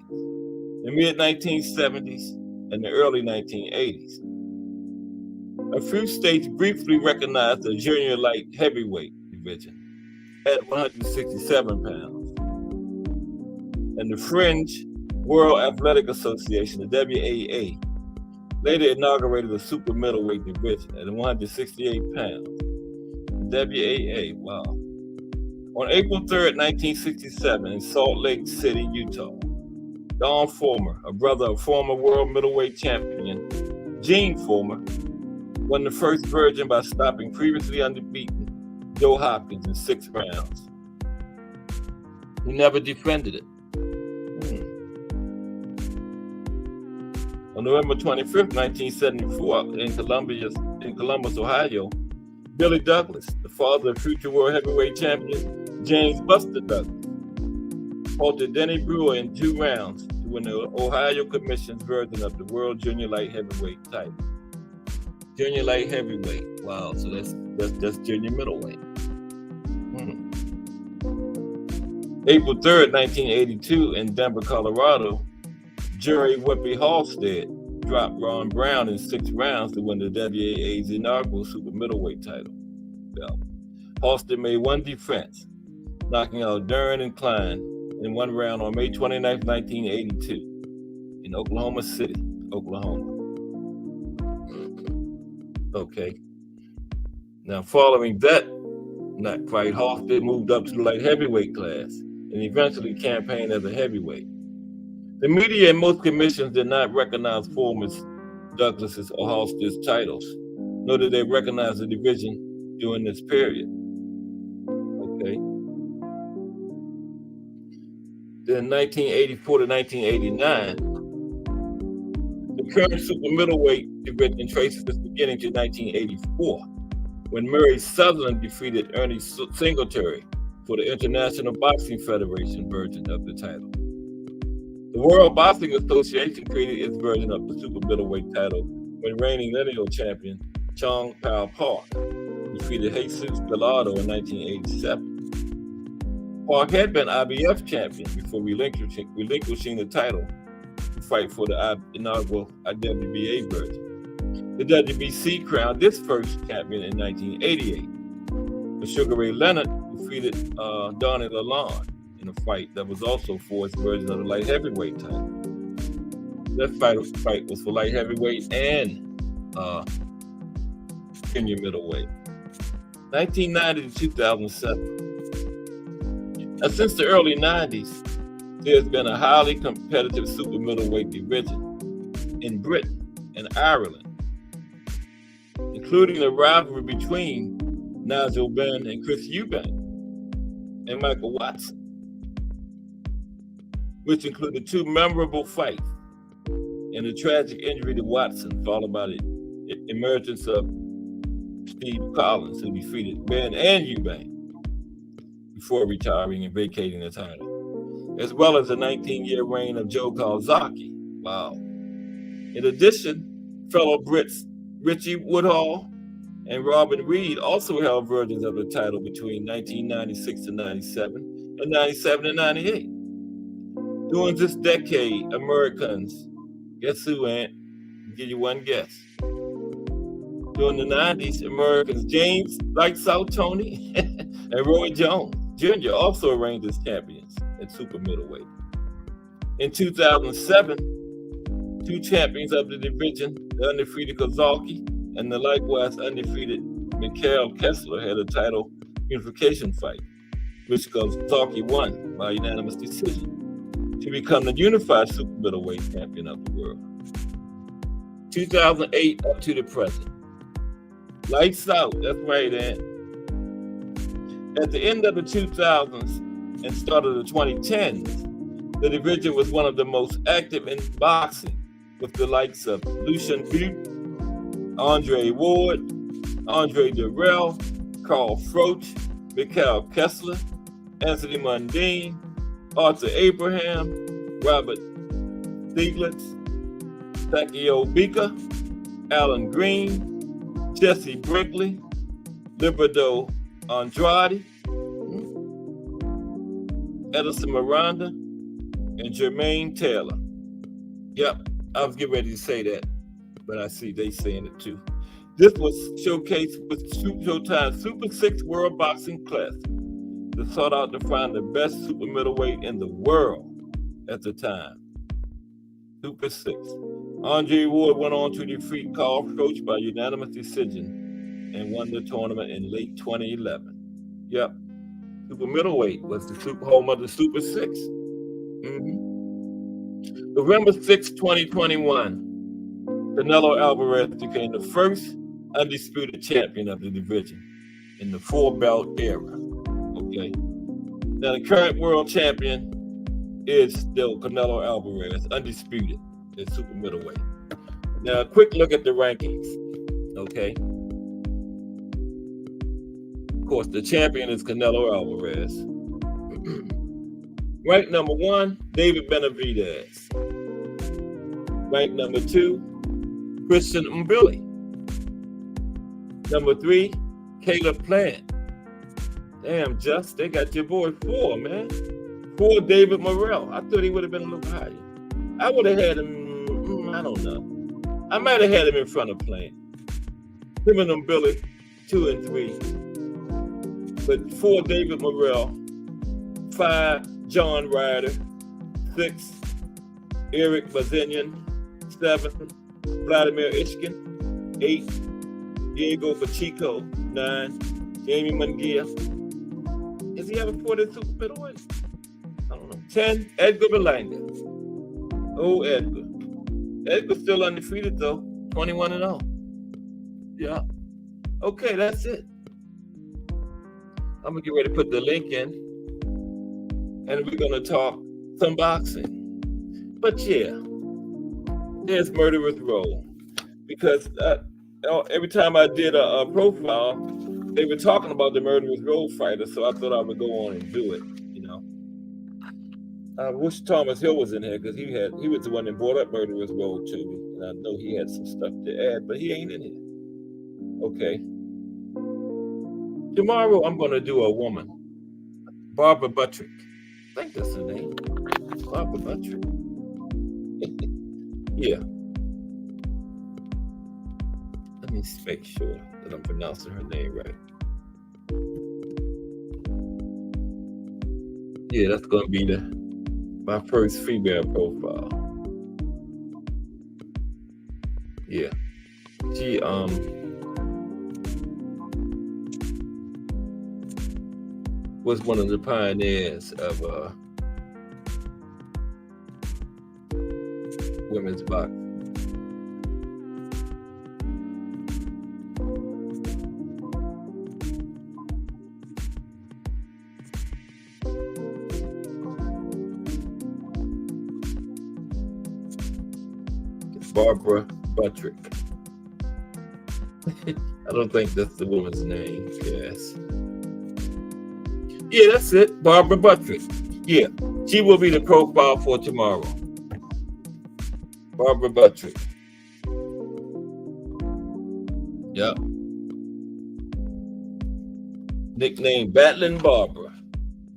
the mid 1970s, and the early 1980s. A few states briefly recognized the junior light heavyweight division at 167 pounds. And the fringe World Athletic Association, the WAA, later inaugurated the super middleweight division at 168 pounds. The WAA, wow. On April 3rd, 1967, in Salt Lake City, Utah, Don Former, a brother of former world middleweight champion Gene Former, won the first version by stopping previously undefeated Joe Hopkins in 6 rounds. He never defended it. On November 25th, 1974, in Columbus, Ohio, Billy Douglas, the father of future world heavyweight champion James Buster Douglas, halted Denny Brewer in 2 rounds to win the Ohio Commission's version of the World Junior Light Heavyweight title. Junior Light Heavyweight, wow, so that's junior middleweight. April 3rd, 1982, in Denver, Colorado, Jerry Whippy Halstead dropped Ron Brown in 6 rounds to win the WAA's inaugural super middleweight title. Halstead made 1 defense, knocking out Duran and Klein in 1 round on May 29, 1982, in Oklahoma City, Oklahoma. Okay. Now, following that not fight, Halstead moved up to the light heavyweight class and eventually campaigned as a heavyweight. The media and most commissions did not recognize Former's, Douglas's, or Halstead's titles, nor did they recognize the division during this period. Okay. Then 1984 to 1989, the current super middleweight division traces its beginning to 1984, when Murray Sutherland defeated Ernie Singletary for the International Boxing Federation version of the title. The World Boxing Association created its version of the super middleweight title when reigning lineal champion Chong Pao Park defeated Jesus Gallardo in 1987. Park had been IBF champion before relinquishing the title to fight for the inaugural IWBA version. The WBC crowned its first champion in 1988. But Sugar Ray Leonard defeated Donnie Lalonde in a fight that was also for its version of the light heavyweight title. That fight was for light heavyweight and junior middleweight. 1990 to 2007. Now, since the early 90s, there's been a highly competitive super middleweight division in Britain and Ireland, including a rivalry between Nigel Benn and Chris Eubank and Michael Watson, which included 2 memorable fights and a tragic injury to Watson, followed by the emergence of Steve Collins, who defeated Benn and Eubank before retiring and vacating the title, as well as a 19-year reign of Joe Calzaghe. Wow. In addition, fellow Brits Richie Woodhall and Robin Reed also held versions of the title between 1996 and 97 and 97 and 98. During this decade, Americans, guess who, Ant? I'll give you one guess. During the 90s, Americans James Lights Out Tony and Roy Jones Jr. also reigned as champions at super middleweight. In 2007, 2 champions of the division, the undefeated Kozlowski and the likewise undefeated Mikhail Kessler, had a title unification fight, which Kozlowski won by unanimous decision to become the unified super middleweight champion of the world. 2008 up to the present. Lights out, that's right, Ant. At the end of the 2000s and start of the 2010s, the division was one of the most active in boxing, with the likes of Lucian Butte, Andre Ward, Andre Durrell, Carl Froch, Mikhail Kessler, Anthony Mundine, Arthur Abraham, Robert Stieglitz, Takeo Bika, Alan Green, Jesse Brinkley, Liberdo Andrade, Edison Miranda, and Jermaine Taylor. Yep, I was getting ready to say that, but I see they saying it too. This was showcased with Showtime's Super 6 World Boxing Classic that sought out to find the best super middleweight in the world at the time. Super 6. Andre Ward went on to defeat Carl Froch by unanimous decision and won the tournament in late 2011. Yep, super middleweight was the home of the Super 6. November 6, 2021, Canelo Alvarez became the first undisputed champion of the division in the 4-belt era. Okay. Now the current world champion is still Canelo Alvarez, undisputed in super middleweight. Now a quick look at the rankings. Okay. Of course, the champion is Canelo Alvarez. Ranked number 1, David Benavidez. Ranked number 2, Christian Mbili. Number 3, Caleb Plant. Damn, Just, they got your boy 4, man. 4, David Morrell. I thought he would have been a little higher. I would have had him, I don't know. I might have had him in front of Plant. Him and Mbili, 2 and 3. But 4, David Morrell. 5, John Ryder. 6, Eric Bazinian. 7, Vladimir Ishkin. 8, Diego Pacheco. 9, Jamie Munguia. Is he ever fought in super middleweight? I don't know. 10, Edgar Berlanga. Oh, Edgar. Edgar's still undefeated though. 21-0. Yeah. Okay, that's it. I'm gonna get ready to put the link in, and we're gonna talk some boxing. But yeah, there's Murderer's Row, because every time I did a profile, they were talking about the Murderer's Row fighter, so I thought I would go on and do it. You know, I wish Thomas Hill was in here, because he was the one that brought up Murderer's Row to me, and I know he had some stuff to add, but he ain't in here. Okay. Tomorrow I'm going to do a woman, Barbara Buttrick. I think that's her name, Barbara Buttrick. Yeah. Let me make sure that I'm pronouncing her name right. Yeah, that's going to be my first female profile. Yeah. She was one of the pioneers of women's boxing. Barbara Buttrick. I don't think that's the woman's name. Yes. Yeah, that's it. Barbara Buttrick. Yeah, she will be the profile for tomorrow. Barbara Buttrick. Yep. Nickname Battling Barbara.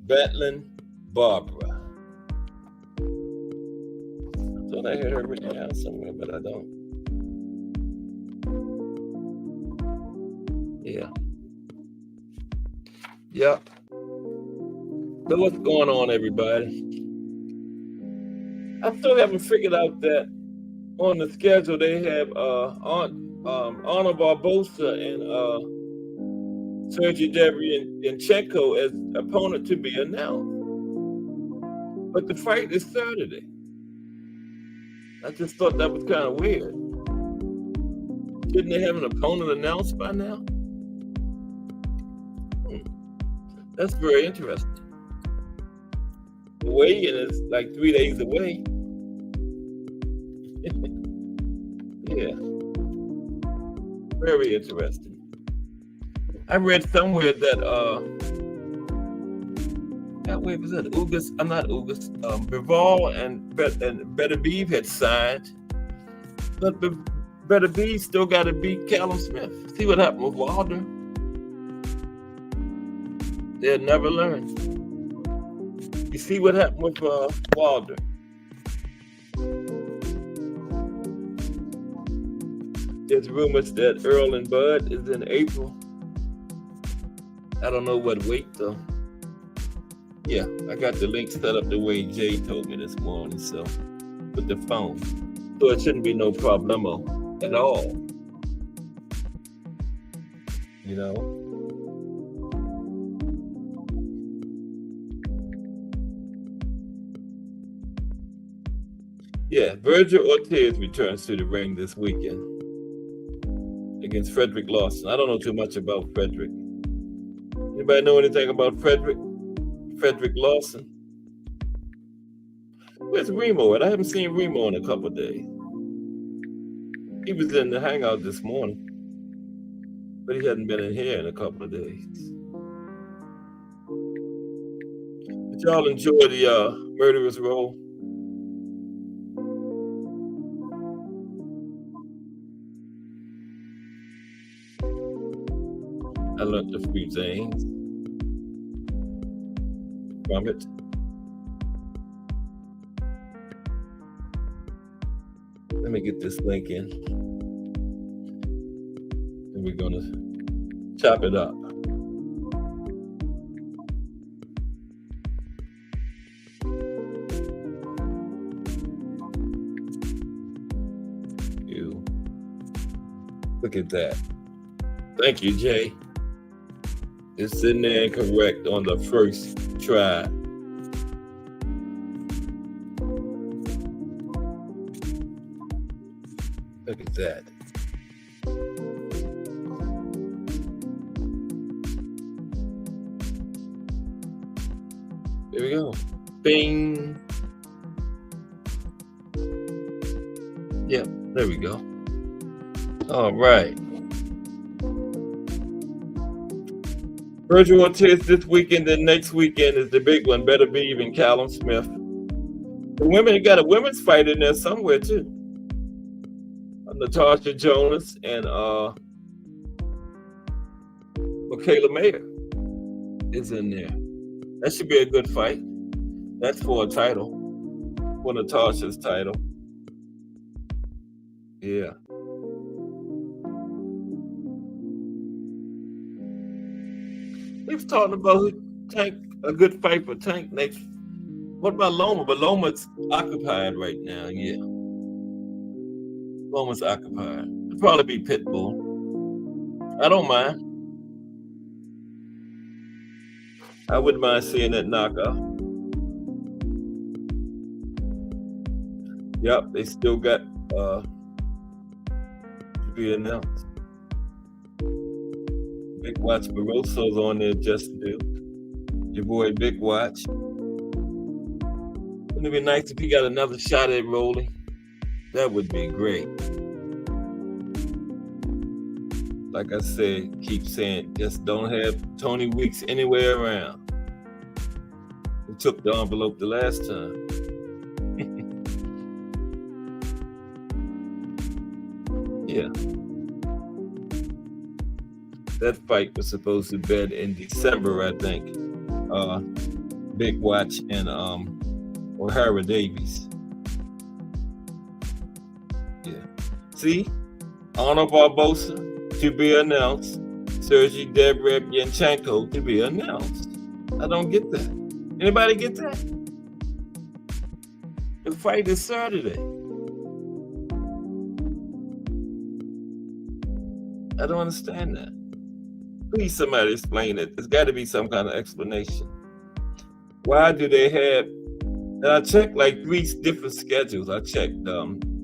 Battling Barbara. I thought I had her written down somewhere, but I don't. Yeah. Yep. So what's going on, everybody? I still haven't figured out that on the schedule they have Anna Barbosa and Sergey Derevyanchenko as opponent to be announced. But the fight is Saturday. I just thought that was kind of weird. Shouldn't they have an opponent announced by now? That's very interesting. The weigh-in is like 3 days away. Yeah. Very interesting. I read somewhere that where was that? Bivol and Beterbiev had signed, but Beterbiev still got to beat Callum Smith. See what happened with Wilder? They'll never learn. You see what happened with Wilder? There's rumors that Earl and Bud is in April. I don't know what weight though. Yeah, I got the link set up the way Jay told me this morning, so with the phone. So it shouldn't be no problemo at all. You know? Yeah, Virgil Ortiz returns to the ring this weekend against Frederick Lawson. I don't know too much about Frederick. Anybody know anything about Frederick Lawson? Where's Remo at? I haven't seen Remo in a couple of days. He was in the hangout this morning, but he hadn't been in here in a couple of days. Did y'all enjoy the Murderer's Row? I learned a few things from it. Let me get this link in. And we're going to chop it up. Look at that. Thank you, Jay. It's in there and correct on the first try. Look at that. There we go. Bing. Yep, there we go. All right. Virgil Ortiz this weekend, and next weekend is the big one. Beterbiev and Callum Smith. The women got a women's fight in there somewhere too. Natasha Jonas and Michaela Mayer is in there. That should be a good fight. That's for a title, for Natasha's title. Yeah. We've talked about Tank, a good fight for Tank next. What about Loma? But Loma's occupied right now, yeah. Loma's occupied. It'll probably be Pitbull. I don't mind. I wouldn't mind seeing that knockout. Yep, they still got to be announced. Big Watch Barroso's on there just to do. Your boy Big Watch. Wouldn't it be nice if he got another shot at rolling? That would be great. Like I said, keep saying, just don't have Tony Weeks anywhere around. He took the envelope the last time. Yeah. That fight was supposed to be in December, I think. Big Watch and O'Hara Davies. Yeah. See? Honor Barbosa to be announced. Sergey Derev-Yanchenko to be announced. I don't get that. Anybody get that? The fight is Saturday. I don't understand that. Please, somebody explain it. There's got to be some kind of explanation. Why do they have? And I checked like 3 different schedules. I checked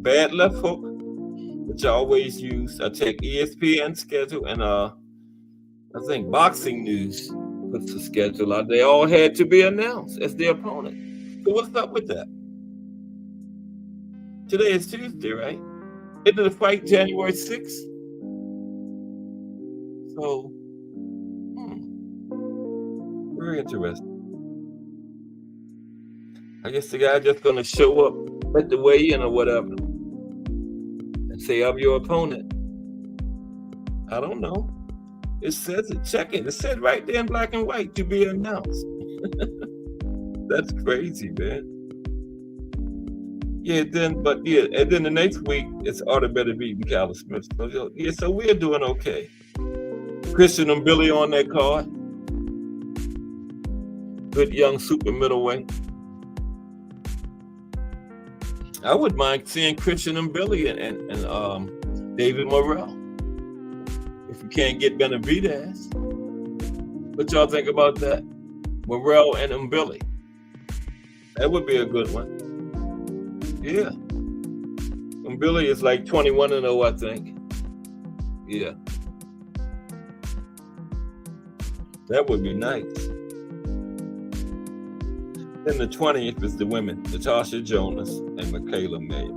Bad Left Hook, which I always use. I check ESPN schedule and I think Boxing News, puts the schedule out. They all had to be announced as their opponent. So what's up with that? Today is Tuesday, right? Into the fight January 6th. So, very interesting. I guess the guy just gonna show up at the weigh-in or whatever and say, I'm your opponent. I don't know. It says it. Check it. It said right there in black and white to be announced. That's crazy, man. Yeah, and then the next week it's Arthur Better beating Callum Smith. So, yeah, so we're doing okay. Christian and Billy on that card. Good young super middleweight. I would mind seeing Christian and Billy and David Morrell. If you can't get Benavidez. What y'all think about that? Morrell and Billy. That would be a good one. Yeah. And Billy is like 21-0, I think. Yeah. That would be nice. Then the 20th is the women, Natasha Jonas and Michaela Mayer.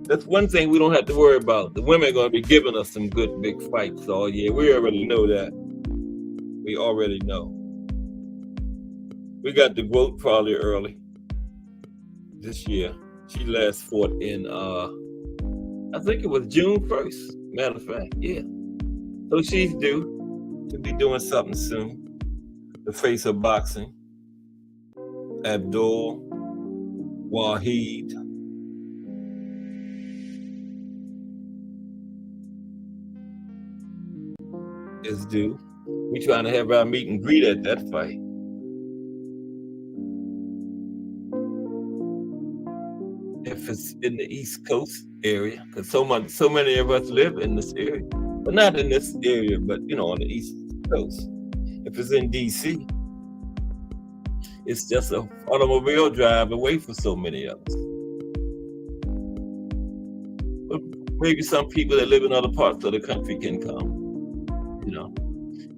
That's one thing we don't have to worry about. The women are going to be giving us some good big fights all year. We already know that. We already know. We got the vote probably early this year. She last fought in, I think it was June 1st. Matter of fact, yeah. So she's due to be doing something soon. The face of boxing. Abdul Wahid. Is due. We trying to have our meet and greet at that fight. If it's in the East Coast area, because so many of us live in this area, but not in this area, but on the East Coast. If it's in DC, it's just an automobile drive away for so many of us. But maybe some people that live in other parts of the country can come.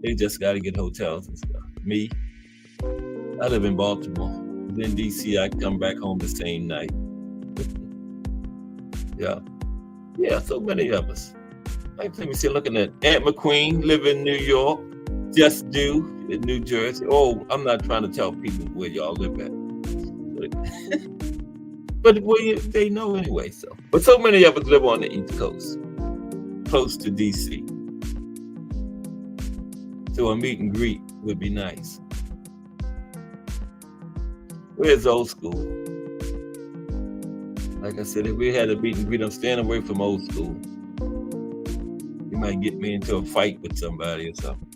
They just got to get hotels and stuff. Me, I live in Baltimore. In DC, I come back home the same night. Yeah, so many of us. Let me see, looking at Aunt McQueen, live in New York, just due in New Jersey. Oh, I'm not trying to tell people where y'all live at. But they know anyway, so. But so many of us live on the East Coast, close to DC. So a meet and greet would be nice. Where's old school? Like I said, if we had a meet and greet, I'm staying away from old school. You might get me into a fight with somebody or something.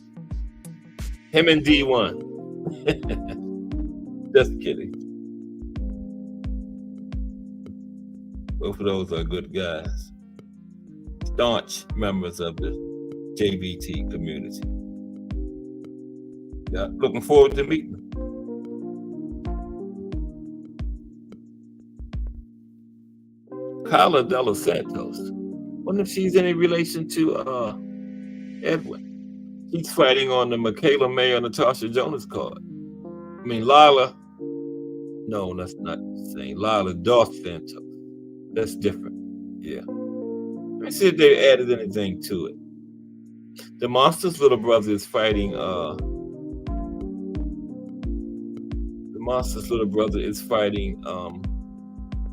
Him and D1. Just kidding. Both of those are good guys. Staunch members of the JVT community. Yeah, looking forward to meeting them. Carla De Los Santos. Wonder if she's any relation to Edwin. He's fighting on the Michaela Mayer and Natasha Jonas card. I mean, Lila. No, that's not the same. Lila Dos Santos. That's different. Yeah. Let me see if they added anything to it. The Monster's little brother is fighting. The Monster's little brother is fighting.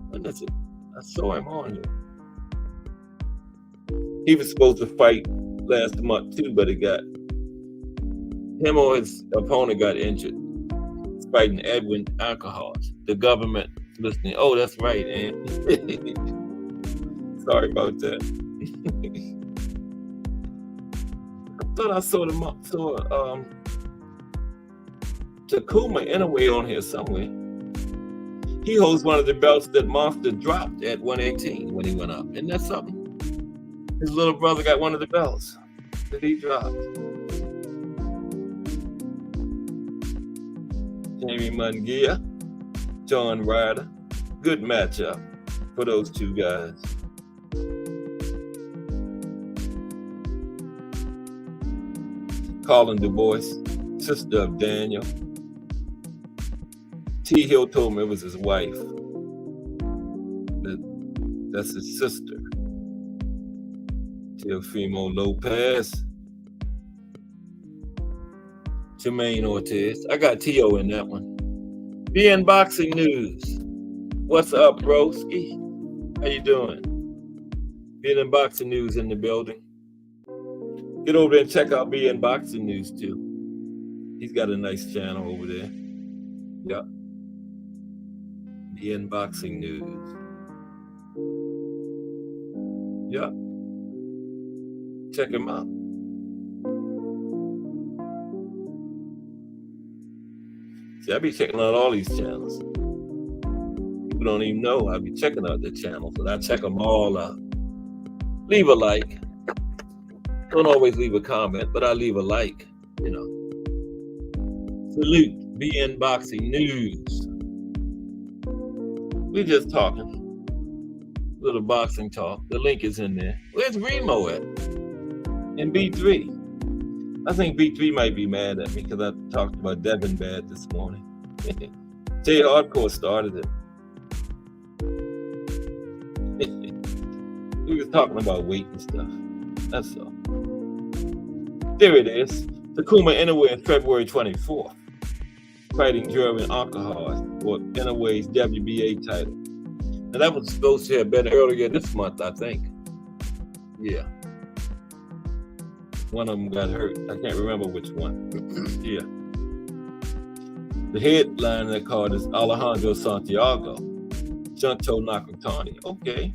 When is it? I saw him on here. He was supposed to fight last month too, but him or his opponent got injured. He's fighting Edwin Alcoholics. The government listening. Oh, that's right, and sorry about that. I thought I saw Takuma Inoue on here somewhere. He holds one of the belts that Monster dropped at 118 when he went up. Isn't that something? His little brother got one of the belts that he dropped. Jamie Munguia, John Ryder. Good matchup for those two guys. Colin Du Bois, sister of Daniel. T. Hill told me it was his wife. That's his sister. Teofimo Lopez. Jermaine Ortiz. I got T.O. in that one. BN Boxing News. What's up, broski? How you doing? BN Boxing News in the building. Get over there and check out BN Boxing News too. He's got a nice channel over there. Yep. BN Boxing News. Yep. Check him out. See, I be checking out all these channels. People don't even know I be checking out the channels, but I check them all out. Leave a like. Don't always leave a comment, but I leave a like, you know. Salute, BN Boxing News. We just talking. Little boxing talk. The link is in there. Where's Remo at? And B3. I think B3 might be mad at me because I talked about Devin bad this morning. Jay Hardcore started it. We was talking about weight and stuff. That's all. There it is. Takuma Inoue on February 24th. Fighting German Alcohol for Inoue's WBA title. And that was supposed to have been earlier this month, I think. Yeah. One of them got hurt. I can't remember which one. Yeah. The headline of that card is Alejandro Santiago, Junto Nakatani. Okay.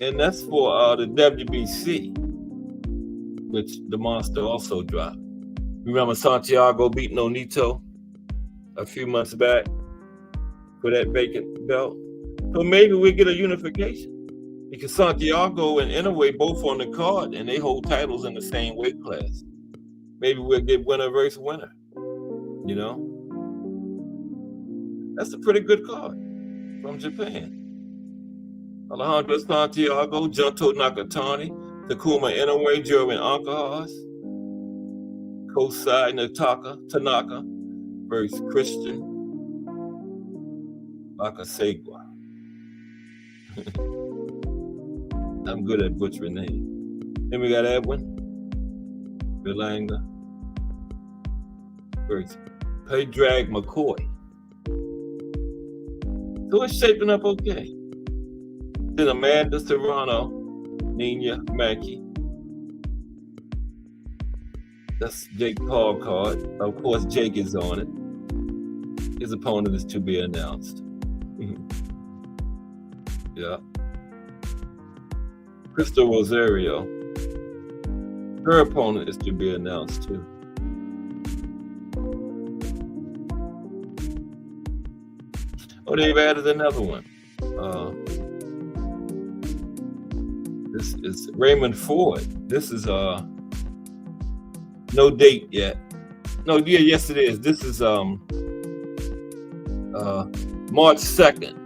And that's for the WBC, which the Monster also dropped. Remember Santiago beating Onito a few months back for that vacant belt? So maybe we get a unification. Because Santiago and Inoue both on the card and they hold titles in the same weight class. Maybe we'll get winner versus winner. You know? That's a pretty good card from Japan. Alejandro Santiago, Junto Nakatani, Takuma Inoue, German Alcohols, Kosai Tanaka versus Christian Bakasegwa. I'm good at butchering names. Then we got Edwin Belanga versus Pedrag McCoy. So it's shaping up okay. Then Amanda Serrano, Nina Mackey. That's Jake Paul card. Of course, Jake is on it. His opponent is to be announced. Yeah. Crystal Rosario. Her opponent is to be announced too. Oh, they've added another one. This is Raymond Ford. This is no date yet. No, yeah, yes it is. This is March 2nd.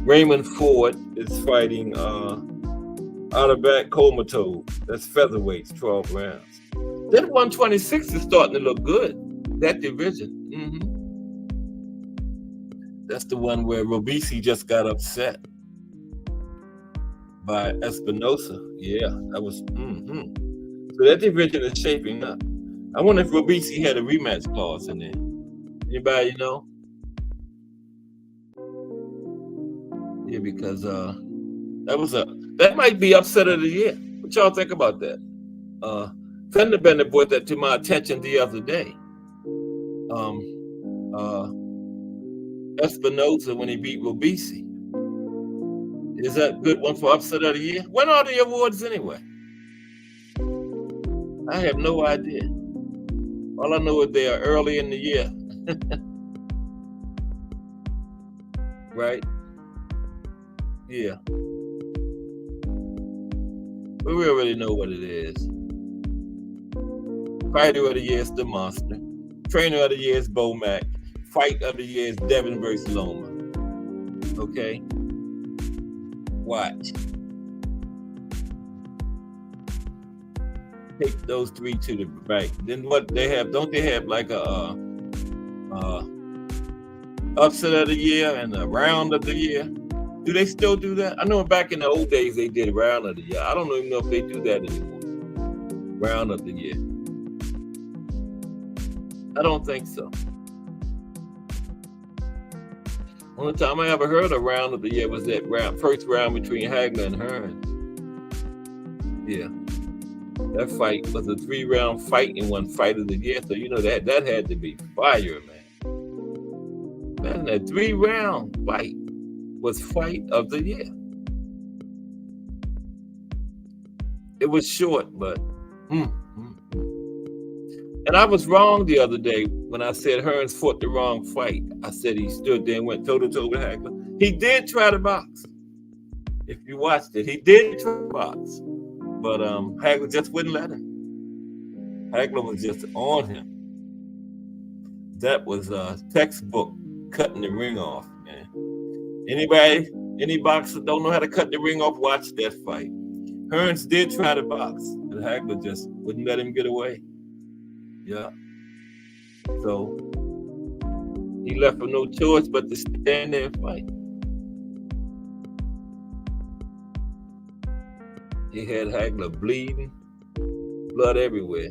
Raymond Ford is fighting Atabak Komatov. That's featherweights, 12 rounds. That 126 is starting to look good. That division. That's the one where Robisi just got upset by Espinosa. Yeah, that was. So that division is shaping up. I wonder if Robisi had a rematch clause in there. Anybody know? Yeah, because that might be upset of the year. What y'all think about that? Fender Bender brought that to my attention the other day. Espinosa when he beat Robisi. Is that a good one for upset of the year? When are the awards anyway? I have no idea. All I know is they are early in the year. Right? Yeah. But we already know what it is. Fighter of the year is the Monster. Trainer of the year is Bo Mack. Fight of the year is Devin versus Loma. Okay? Watch. Take those 3 to the right. Then what they have? Don't they have like a upset of the year and a round of the year? Do they still do that? I know back in the old days they did round of the year. I don't even know if they do that anymore. Round of the year. I don't think so. Only time I ever heard a round of the year was that first round between Hagler and Hearns. Yeah. That fight was a 3-round fight and 1 fight of the year. So you know that had to be fire, man. Man, that 3-round fight was fight of the year. It was short, but And I was wrong the other day when I said Hearns fought the wrong fight. I said he stood there and went toe-to-toe with Hagler. He did try to box. If you watched it, he did try to box. But Hagler just wouldn't let him. Hagler was just on him. That was textbook cutting the ring off, man. Any boxer don't know how to cut the ring off, watch that fight. Hearns did try to box, and Hagler just wouldn't let him get away. Yeah. So he left with no choice but to stand there and fight. He had Hagler bleeding, blood everywhere.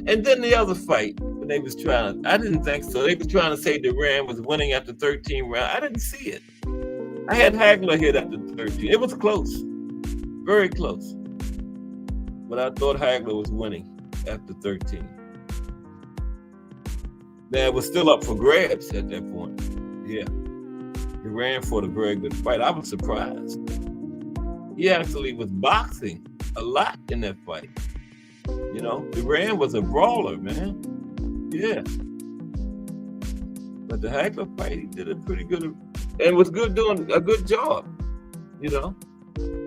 And then the other fight, when they was trying, I didn't think so. They was trying to say Duran was winning after 13 rounds. I didn't see it. I had Hagler hit after 13. It was close, very close. But I thought Hagler was winning after 13. Now, it was still up for grabs at that point. Yeah. He ran for a very good fight. I was surprised. He actually was boxing a lot in that fight. You know, Duran was a brawler, man. Yeah. But the Hagler fight, he did a pretty good, and was good doing a good job. You know,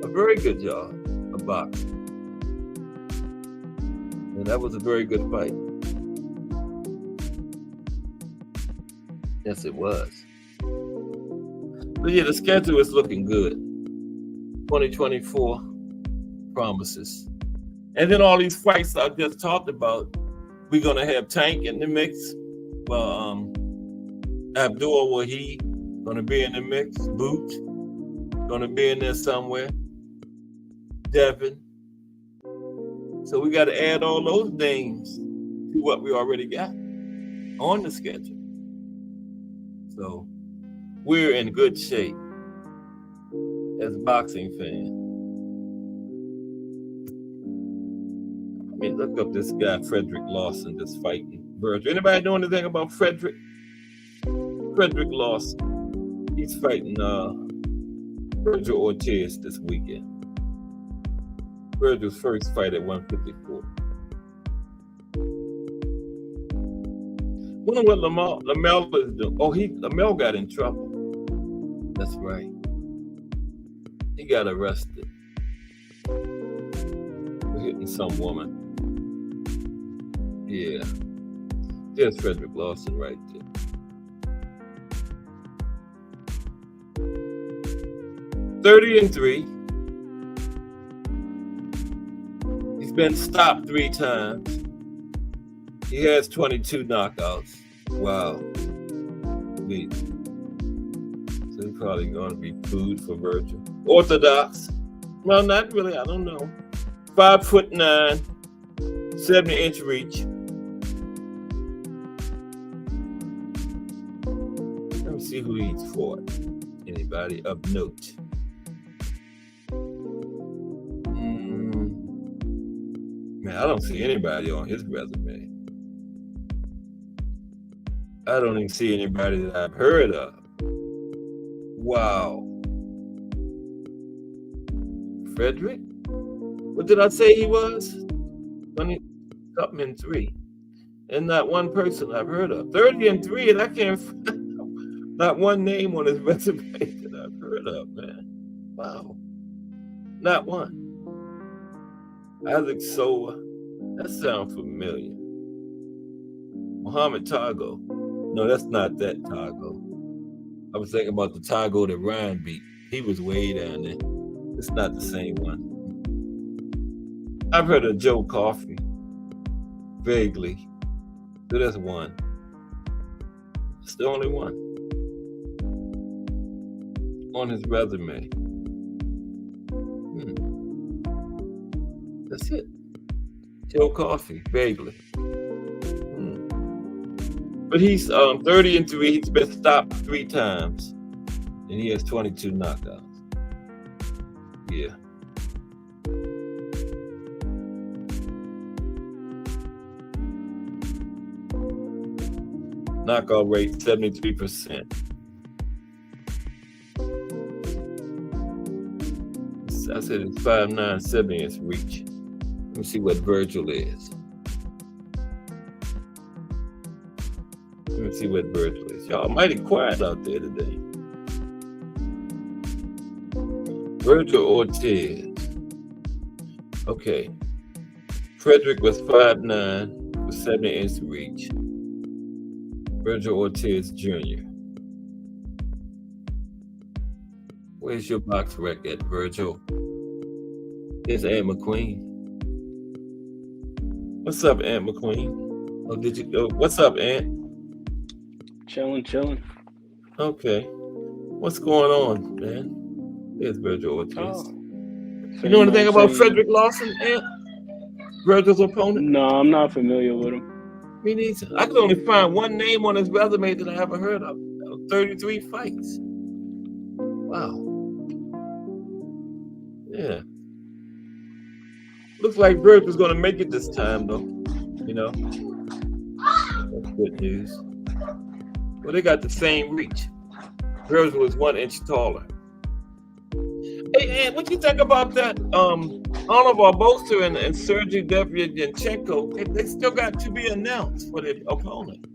a very good job of boxing. And that was a very good fight. Yes, it was. But yeah, the schedule is looking good. 2024 promises. And then all these fights I just talked about, we're going to have Tank in the mix. Well, Abdul Wahid going to be in the mix. Boot going to be in there somewhere. Devin. So we got to add all those names to what we already got on the schedule. So we're in good shape as boxing fans. I mean, look up this guy, Frederick Lawson, just fighting Virgil. Anybody know anything about Frederick? Frederick Lawson. He's fighting Virgil Ortiz this weekend. Virgil's first fight at 154. Wonder what Lamel is doing. Oh, Lamel got in trouble. That's right. He got arrested for hitting some woman. Yeah. There's Frederick Lawson right there. .30-3. He's been stopped 3 times. He has 22 knockouts. Wow. Neat. So he's probably going to be food for Virgil. Orthodox. Well, not really. I don't know. 5'9", 70-inch reach. Let me see who he's fought. Anybody of note? Man, I don't see anybody on his resume. I don't even see anybody that I've heard of. Wow. Frederick? What did I say he was? 20-something-3. And not one person I've heard of. 30-3, and I can't find not one name on his resume that I've heard of, man. Wow. Not one. Isaac Soa. That sounds familiar. Muhammad Tago. No, that's not that Tago. I was thinking about the Tago that Ryan beat. He was way down there. It's not the same one. I've heard of Joe Coffey, vaguely. So that's one. It's the only one on his resume. That's it. Joe Coffey, vaguely. But he's 30-3. He's been stopped 3 times, and he has 22 knockouts. Yeah. Knockout rate 73%. I said it's 5'9", 70-inch reach. Let me see what Virgil is. Let me see what Virgil is. Y'all mighty quiet out there today. Virgil Ortiz. Okay. Frederick was 5'9", with 70-inch reach. Virgil Ortiz Jr. Where's your box rec at, Virgil? Here's Aunt McQueen. What's up, Aunt McQueen? Oh, did you go? What's up, Aunt? Chilling. Okay. What's going on, man? There's Virgil Ortiz. Oh. You know anything about Frederick Lawson, Aunt? Virgil's opponent? No, I'm not familiar with him. Me neither. I could only find one name on his resume that I haven't heard of. 33 fights. Wow. Yeah. Looks like Virgil's going to make it this time, though. You know? That's good news. Well, they got the same reach. Virgil was 1 inch taller. Hey, Aunt, what you think about that? Arnold Barbosa and Sergey Derevyanchenko, they still got to be announced for their opponent.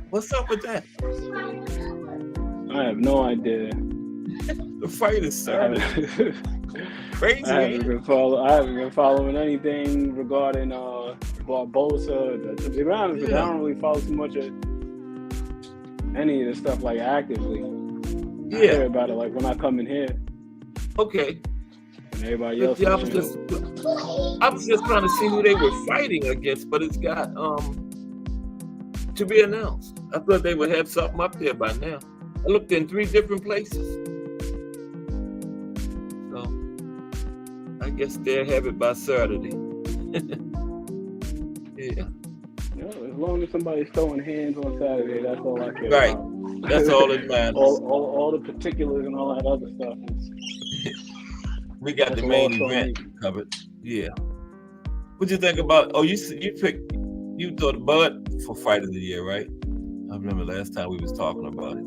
What's up with that? I have no idea. The fight is started. Crazy. I haven't been following anything regarding Barbosa. To be honest, I don't really follow too much of any of the stuff like actively. I hear about it like when I come in here. Okay. And everybody else. I was just trying to see who they were fighting against, but it's got to be announced. I thought they would have something up there by now. I looked in 3 different places. So I guess they'll have it by Saturday. Yeah. As long as somebody's throwing hands on Saturday, that's all I care about. Right. That's all that matters. all the particulars and all that other stuff. We got the main event covered. Yeah. What'd you think about? Oh, you thought Bud for Fight of the Year, right? I remember last time we was talking about it.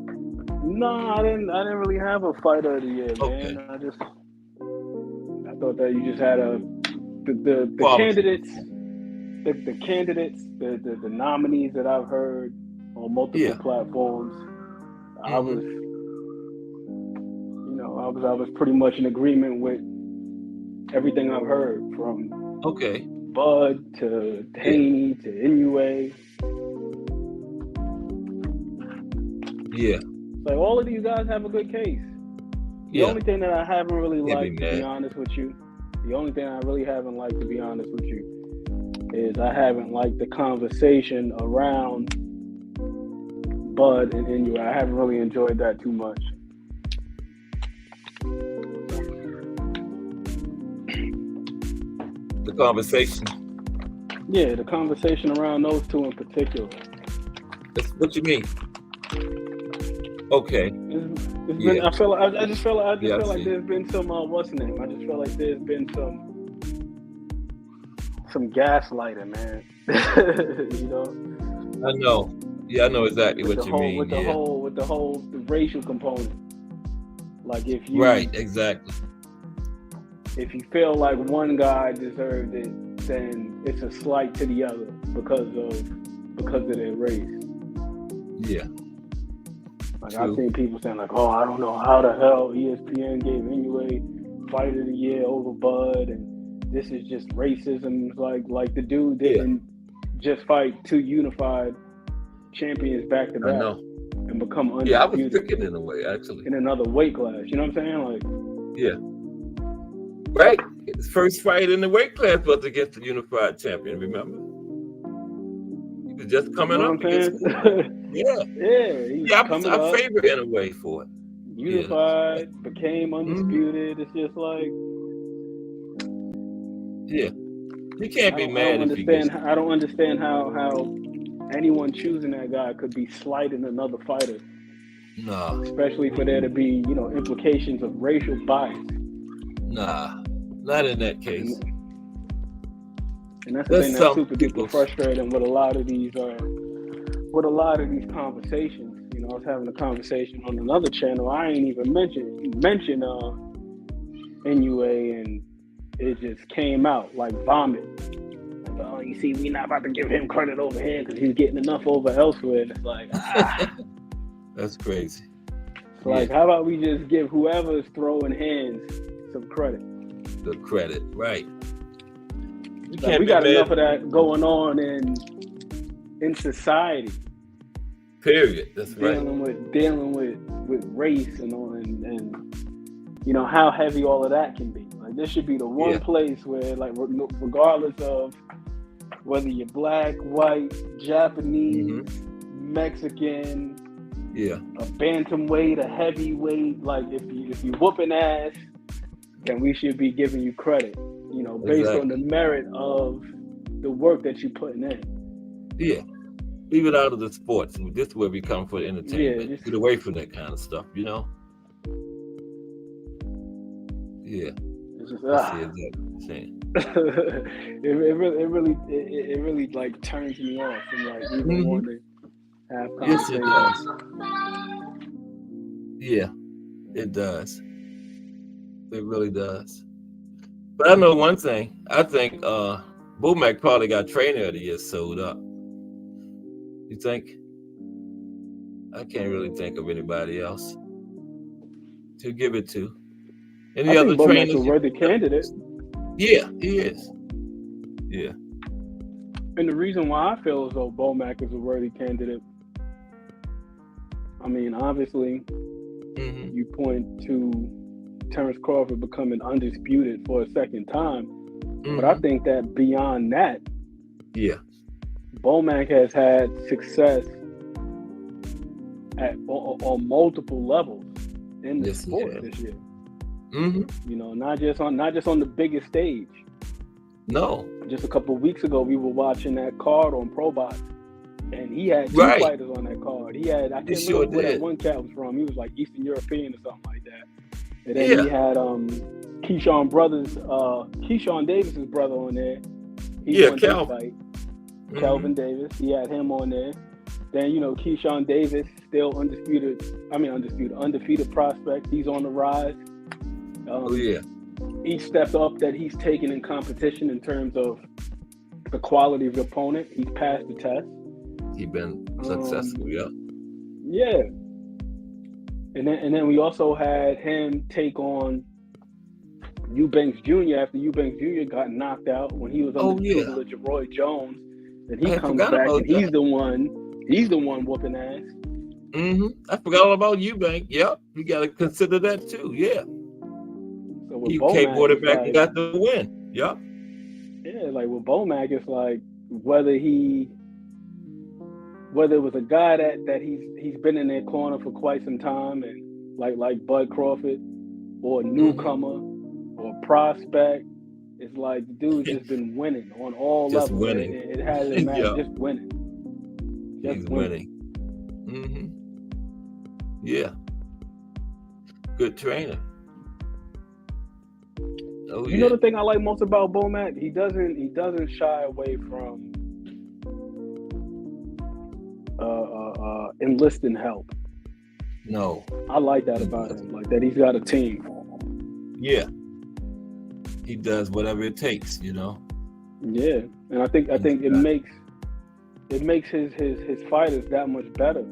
No, I didn't really have a Fighter of the Year, okay. Man. I thought that you just had the candidates, the nominees that I've heard on multiple platforms. I was pretty much in agreement with everything I've heard from Bud to Haney to Inoue. Yeah. Like all of these guys have a good case. The only thing that I haven't really liked, to be honest with you, is I haven't liked the conversation around Bud and Inoue. I haven't really enjoyed that too much. The conversation? Yeah, the conversation around those two in particular. What you mean? Okay. I just feel like there's been some what's the name? I just feel like there's been some gaslighting, man. You know? I know. Yeah, I know exactly what you mean. With the whole racial component. Like if you exactly. If you feel like one guy deserved it, then it's a slight to the other because of their race. Yeah. Like I've seen people saying like, "Oh, I don't know how the hell ESPN gave Inoue Fight of the Year over Bud, and this is just racism." Like the dude didn't just fight 2 unified champions back to back and become undisputed. Yeah, I was thinking in a way actually. In another weight class, you know what I'm saying? Like, Right. His first fight in the weight class was against the unified champion, remember? He was just coming up against him. Yeah. He's coming I up. favor in a way for it. Unified, became undisputed. It's just like, you can't be mad if he gets. I don't understand how anyone choosing that guy could be slighting another fighter. Nah. Especially for there to be, implications of racial bias. Nah, not in that case. And that's the thing that's super duper frustrating with a lot of these conversations. I was having a conversation on another channel. I ain't even mentioned NUA, and it just came out like vomit. Like, oh, you see, we not about to give him credit over here because he's getting enough over elsewhere. And it's like, that's crazy. It's like, how about we just give whoever's throwing hands some credit? The credit, right? We got enough of that going on in society. Period. That's dealing with race and how heavy all of that can be. Like, this should be the one place where, like, regardless of whether you're black, white, Japanese, Mexican, a bantamweight, a heavyweight, like if you whooping ass, then we should be giving you credit, based on the merit of the work that you're putting in. Yeah. Leave it out of the sports. This is where we come for the entertainment. Get away from that kind of stuff, Yeah. It's just, I see exactly what you're saying. it really like turns me off and like even want to have conversations. Yes, it does. It really does. But I know one thing. I think Bomac probably got trainer of the year sold up. You think? I can't really think of anybody else to give it to. Any other trainers? Bomac's a worthy candidate. Yeah, he is. Yeah. And the reason why I feel as though Bomac is a worthy candidate, I mean, obviously, you point to Terrence Crawford becoming undisputed for a second time, but I think that beyond that, Bomac has had success on multiple levels in the sport this year. Not just on the biggest stage. No. Just a couple of weeks ago, we were watching that card on ProBox, and he had two fighters on that card. He had, I can't remember where that one cat was from. He was like Eastern European or something like that. And then he had Keyshawn Davis's brother on there. He won his fight. Kelvin Davis. He had him on there. Then, Keyshawn Davis, still undefeated prospect. He's on the rise. Each step up that he's taken in competition in terms of the quality of the opponent, he's passed the test. He's been successful, Yeah. And then we also had him take on Eubanks Jr. after Eubanks Jr. got knocked out when he was under the tutelage of Roy Jones. And he comes back and he's the one whooping ass. I forgot all about Eubank. Yep. You gotta consider that too. Yeah. So he brought it back and got the win. Yep. Yeah, like with Bomac, it's like whether it was a guy that he's been in their corner for quite some time, and like Bud Crawford, or a newcomer or prospect, it's like the dude's just been winning on all levels. Winning. It hasn't mattered, just winning. He's winning. Yeah. Good trainer. You know the thing I like most about Bomac? He doesn't shy away from enlisting help. No. I like that about him. Like that he's got a team. Yeah. He does whatever it takes, Yeah. And I think it makes his fighters that much better.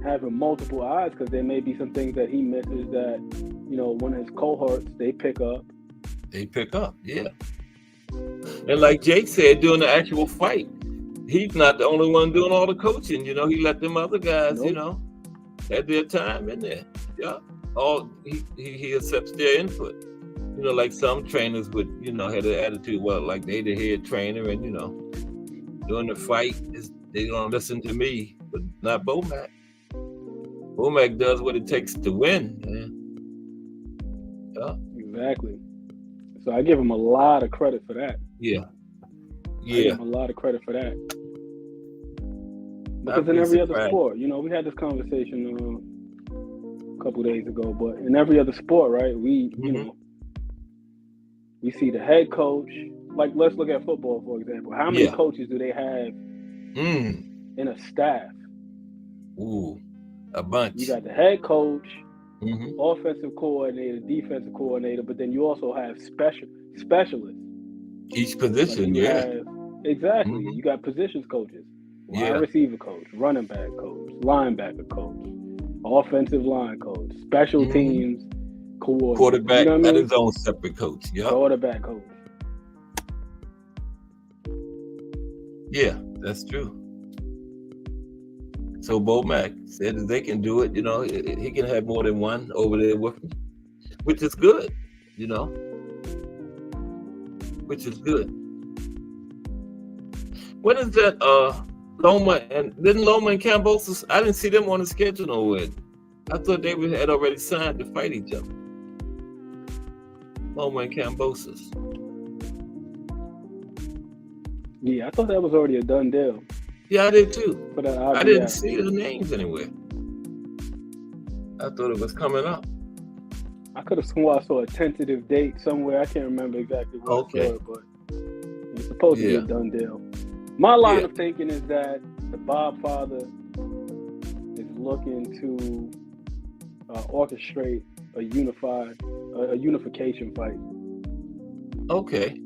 Having multiple eyes, because there may be some things that he misses that, when his cohorts they pick up. Yeah. And like Jake said, during the actual fight, he's not the only one doing all the coaching. He let them other guys, had their time in there. Yeah. He accepts their input. You know, like some trainers would, you know, had an attitude, well, like they the head trainer, and you know, during the fight, they don't listen to me, but not Bomac. Bomac does what it takes to win, man. Yeah. Exactly. So I give him a lot of credit for that. Yeah. I give him a lot of credit for that. Because in every other sport, you know, we had this conversation a couple days ago, but in every other sport, right, we, you know, we see the head coach. Like, let's look at football, for example. How many coaches do they have in a staff? Ooh, a bunch. You got the head coach, offensive coordinator, defensive coordinator, but then you also have specialists. Each position, like exactly. You got positions coaches, wide receiver coach, running back coach, linebacker coach, offensive line coach, special teams coordinator. Quarterback, you know got his own separate coach. Quarterback coach. Yeah, that's true. So Bomac said that they can do it, you know, he can have more than one over there with him, which is good, you know, which is good. When is that Loma and Kambosos? I didn't see them on the schedule nowhere. I thought they had already signed to fight each other. Loma and Kambosos. Yeah, I thought that was already a done deal. Yeah, I did too. But I didn't see the names anywhere. I thought it was coming up. I could have sworn I saw a tentative date somewhere. I can't remember exactly where I saw it, but it's supposed to be a done deal. My line of thinking is that the Bob father is looking to orchestrate a unification fight. Okay.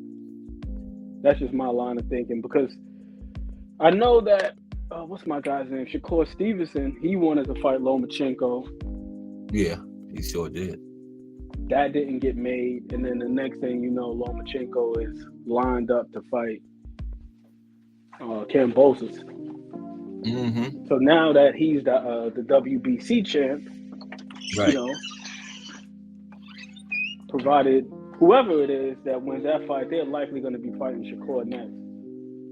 That's just my line of thinking, because I know that what's my guy's name? Shakur Stevenson. He wanted to fight Lomachenko. Yeah, he sure did. That didn't get made, and then the next thing you know, Lomachenko is lined up to fight Kambosos. So now that he's the WBC champ, you know, provided whoever it is that wins that fight, they're likely going to be fighting Shakur next.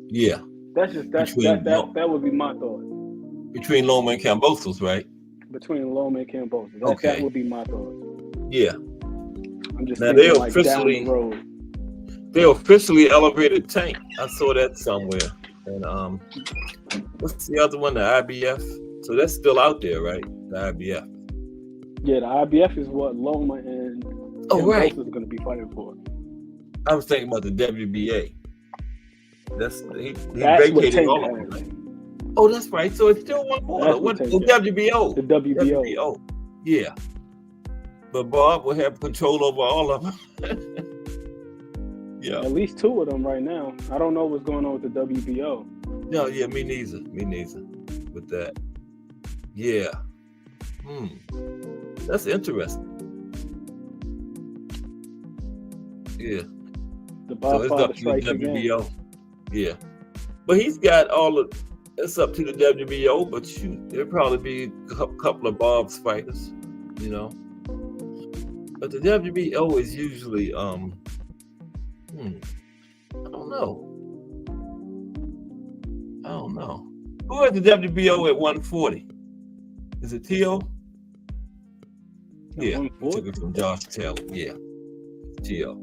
Yeah. That would be my thought. Between Loma and Kambosos, right? Between Loma and Kambosos. That would be my thought. Yeah. I'm just now thinking like down the road. They officially elevated Tank. I saw that somewhere. And what's the other one? The IBF. So that's still out there, right? The IBF. Yeah, the IBF is what Loma and Kambosos are going to be fighting for. I was thinking about the WBA. That's he vacated all of them. Right? Oh, that's right. So it's still one more. What the WBO? The WBO. Yeah. But Bob will have control over all of them. Yeah. At least two of them right now. I don't know what's going on with the WBO. No, yeah, me neither. With that. Yeah. That's interesting. Yeah. The Bob so it's up to the WBO. Again. Yeah. But he's got it's up to the WBO, but there'll probably be a couple of Bob's fighters, you know. But the WBO is usually, I don't know. Who has the WBO at 140? Is it T.O.? Yeah, he took it from Josh Taylor. Yeah, T.O.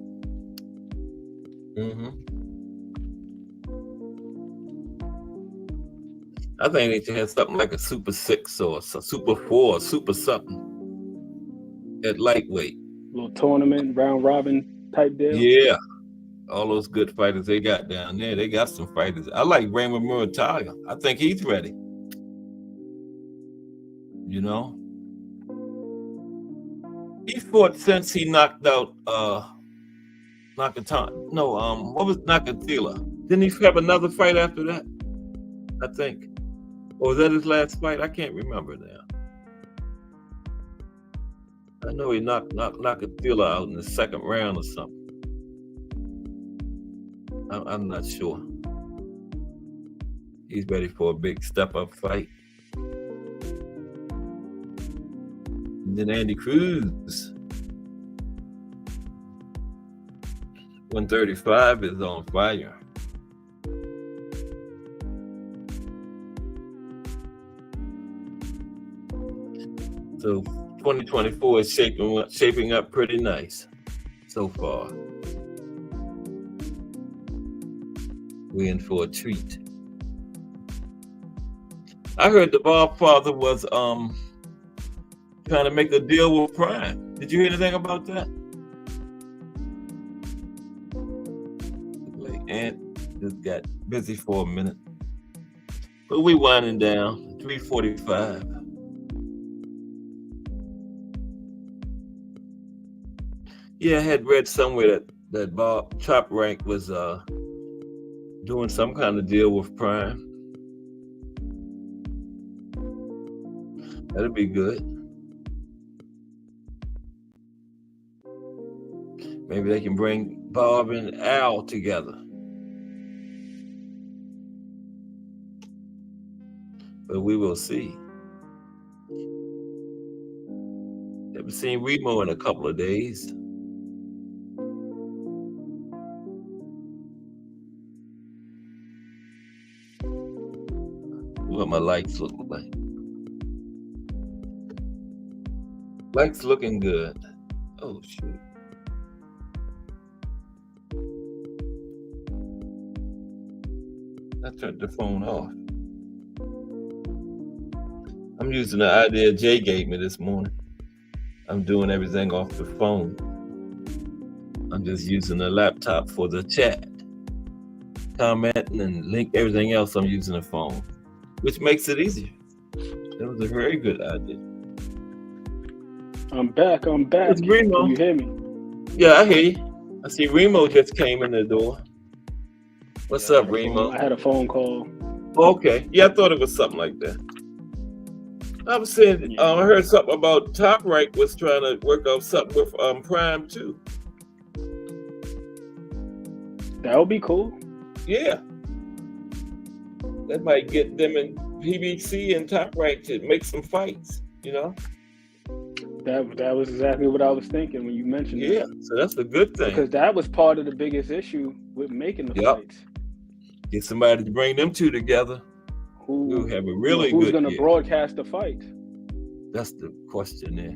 I think they should have something like a Super 6 or a Super 4 or Super something at lightweight. Little tournament, round robin type deal. Yeah. All those good fighters they got down there. They got some fighters. I like Raymond Murataya. I think he's ready. You know? He fought since he knocked out Nakatani. No, what was Nakatila? Didn't he have another fight after that? I think. Or was that his last fight? I can't remember now. I know he knocked Nakatila out in the second round or something. I'm not sure. He's ready for a big step-up fight. And then Andy Cruz. 135 is on fire. So 2024 is shaping up pretty nice so far. We're in for a treat. I heard the Godfather was trying to make a deal with Prime. Did you hear anything about that? And just got busy for a minute. But we winding down. 3:45. Yeah, I had read somewhere that Bob Top Rank was doing some kind of deal with Prime. That'd be good. Maybe they can bring Bob and Al together. But we will see. Haven't seen Remo in a couple of days. What my likes look like. Likes looking good. Oh shoot. I turned the phone off. I'm using the idea Jay gave me this morning. I'm doing everything off the phone. I'm just using the laptop for the chat, commenting and link everything else. I'm using the phone, which makes it easier. That was a very good idea. I'm back. It's Remo. Can you hear me? Yeah, I hear you. I see Remo just came in the door. What's up, Remo? I had a phone call. Okay. Yeah, I thought it was something like that. I was saying, I heard something about Top Rank was trying to work out something with Prime too. That would be cool. Yeah. That might get them and PBC and Top Rank to make some fights, you know? That was exactly what I was thinking when you mentioned it. Yeah, so that's a good thing. Because that was part of the biggest issue with making the fights. Get somebody to bring them two together. We'll have a really who's good going to broadcast the fight? That's the question there.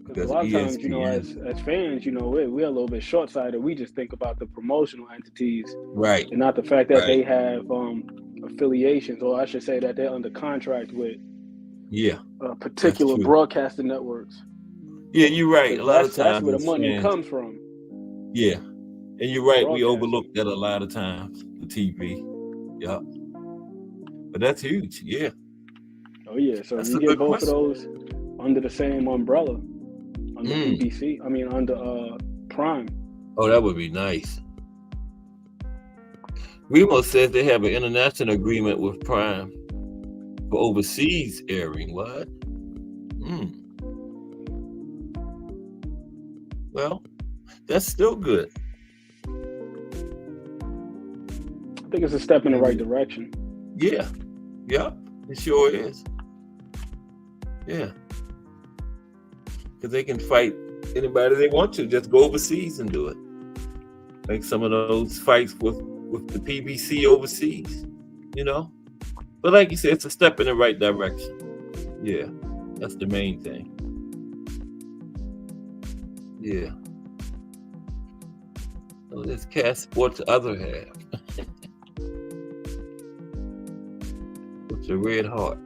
Because a lot of times, as fans, we're a little bit short-sighted. We just think about the promotional entities, right, and not the fact that they have affiliations, or I should say that they're under contract with particular broadcasting networks. Yeah, you're right. A lot of times that's where the money comes from. Yeah, and you're right. We overlook that a lot of times. The TV. Yeah. But that's huge, yeah. Oh yeah, so you get both of those under the same umbrella, under PBC. I mean, under Prime. Oh, that would be nice. Remo says they have an international agreement with Prime for overseas airing. What? Well, that's still good. I think it's a step in the right direction. Yeah, it sure is. Yeah, because they can fight anybody they want to. Just go overseas and do it. Like some of those fights with the PBC overseas, But like you said, it's a step in the right direction. Yeah, that's the main thing. Yeah. So this Cast Sports other half. The red heart.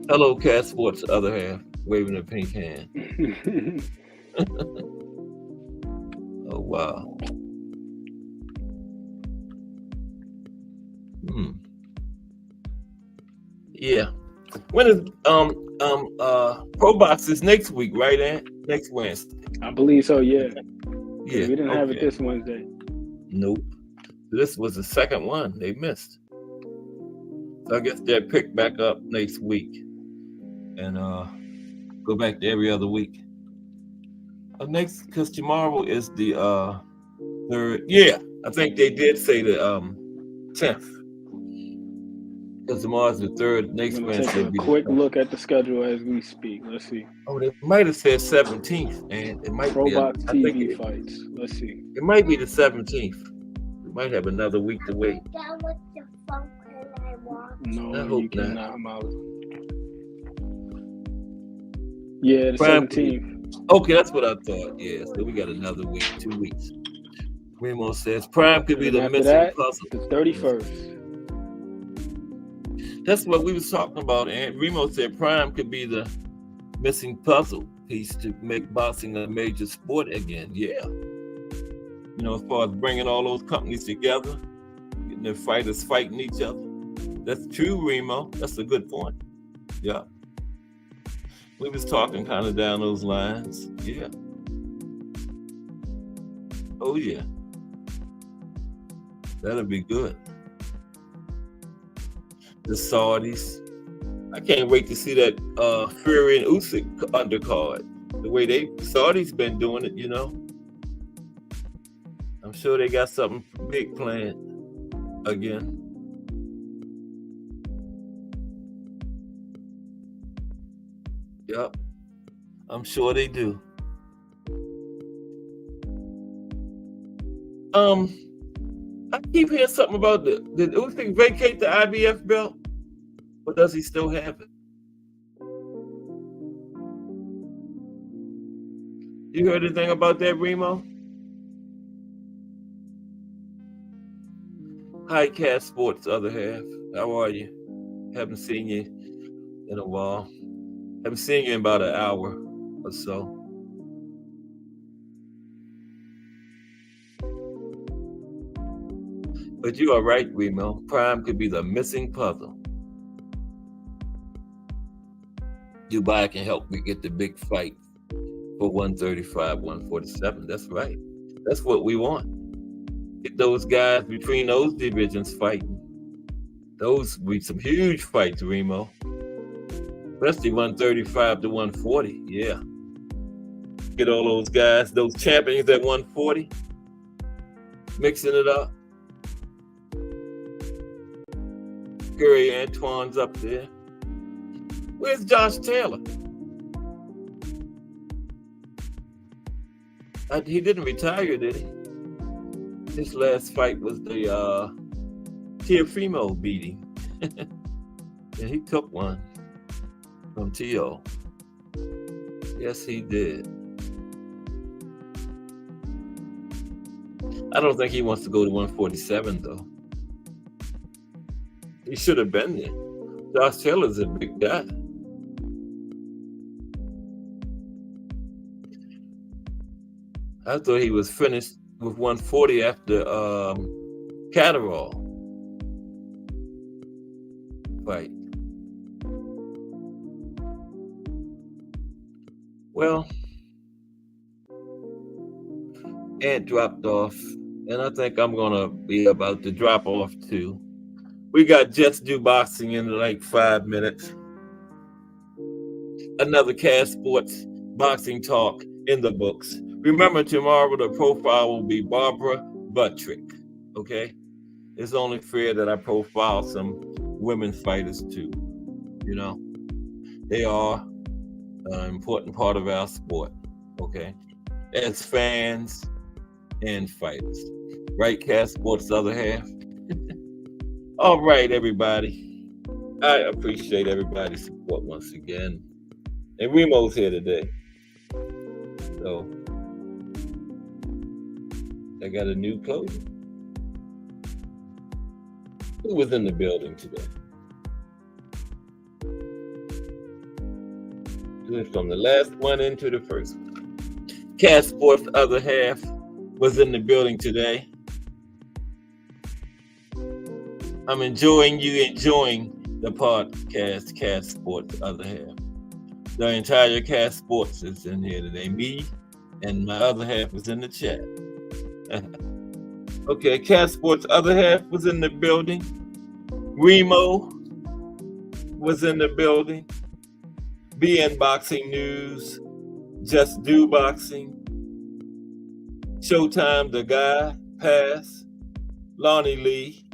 Hello, Cast Sports other half, waving a pink hand. Oh wow. Yeah. When is Pro Box is next week, right, Ant? Next Wednesday. I believe so, yeah. Yeah. We didn't have it this Wednesday. Nope. This was the second one they missed. So I guess they'll pick back up next week and go back to every other week. Next, because tomorrow is the third. Yeah, I think they did say the 10th. Because tomorrow's the 3rd. Next I'm gonna Wednesday take a be quick the 2nd. look at the schedule as we speak. Let's see. Oh, they might have said 17th, and it might be. Pro Box I think TV fights. Let's see. it might be the 17th. We might have another week to wait. No, you cannot, Molly. Yeah, the Prime 17th. Okay, that's what I thought. Yeah, so we got another week, 2 weeks. Remo says Prime could be And the after missing that, puzzle. the 31st. That's what we was talking about. And Remo said Prime could be the missing puzzle piece to make boxing a major sport again. Yeah. You know, as far as bringing all those companies together, getting their fighters fighting each other. That's true, Remo. That's a good point. Yeah. We was talking kind of down those lines. Yeah. Oh, yeah. That'll be good. The Saudis. I can't wait to see that Fury and Usyk undercard. The way Saudis been doing it, you know. I'm sure they got something big planned again. Yep. I'm sure they do. I keep hearing something about did Usyk vacate the IBF belt? Or does he still have it? You heard anything about that, Remo? Hi, Cat Sports, other half. How are you? Haven't seen you in a while. Haven't seen you in about an hour or so. But you are right, Remo. Prime could be the missing puzzle. Dubai can help me get the big fight for 135, 147. That's right. That's what we want. Get those guys between those divisions fighting. Those would be some huge fights, Remo. Especially 135 to 140. Yeah. Get all those guys, those champions at 140, mixing it up. Gary Antoine's up there. Where's Josh Taylor? He didn't retire, did he? His last fight was the Teofimo beating. And he took one from Teo. Yes, he did. I don't think he wants to go to 147, though. He should have been there. Josh Taylor's a big guy. I thought he was finished with 140 after Catterall fight. Well, Ant dropped off, and I think I'm gonna be about to drop off too. We got Just Do Boxing in like 5 minutes. Another Cash Sports boxing talk in the books. Remember, tomorrow the profile will be Barbara Buttrick. Okay? It's only fair that I profile some women fighters too. You know, they are an important part of our sport. Okay? As fans and fighters. Right, Cash Sports' other half? All right, everybody. I appreciate everybody's support once again. And Remo's here today. So, I got a new clothing. Who was in the building today? Went from the last one into the first one. Cat Sports' other half was in the building today. I'm enjoying you enjoying the podcast, Cat Sports' other half. The entire Cat Sports is in here today. Me and my other half was in the chat. Okay, Cat Sports' other half was in the building. Remo was in the building. BN Boxing News, Just Do Boxing, Showtime, The Guy, Pass, Lonnie Lee,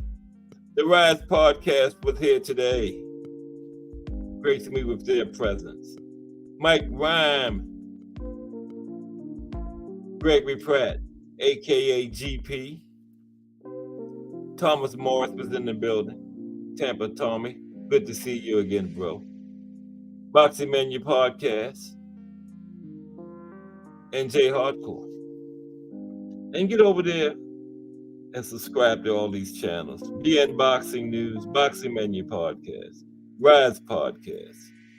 The Rise Podcast was here today, gracing me with their presence. Mike Rhyme, Gregory Pratt, aka GP. Thomas Morris was in the building. Tampa Tommy, good to see you again, bro. Boxing Menu Podcast. And J Hardcore. And get over there and subscribe to all these channels. BN Boxing News, Boxing Menu Podcast, Rise Podcast.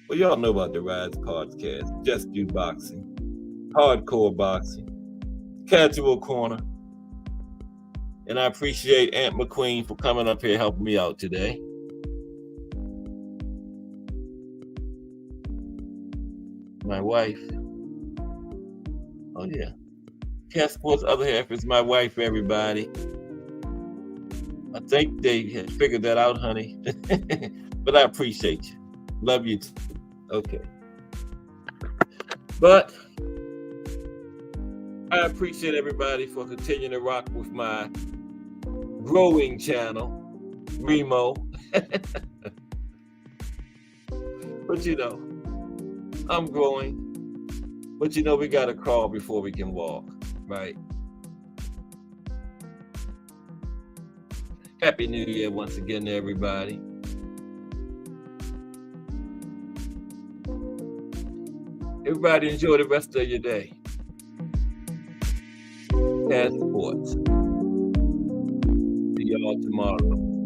Well, y'all know about the Rise Podcast. Just do boxing. Hardcore boxing. Casual Corner. And I appreciate Aunt McQueen for coming up here helping me out today. My wife. Oh, yeah. Cat Sports' other half is my wife, everybody. I think they had figured that out, honey. But I appreciate you. Love you too. Okay. But I appreciate everybody for continuing to rock with my growing channel, Remo. But you know, I'm growing. But you know, we got to crawl before we can walk, right? Happy New Year once again to everybody. Everybody enjoy the rest of your day. Cat Sports. See y'all tomorrow.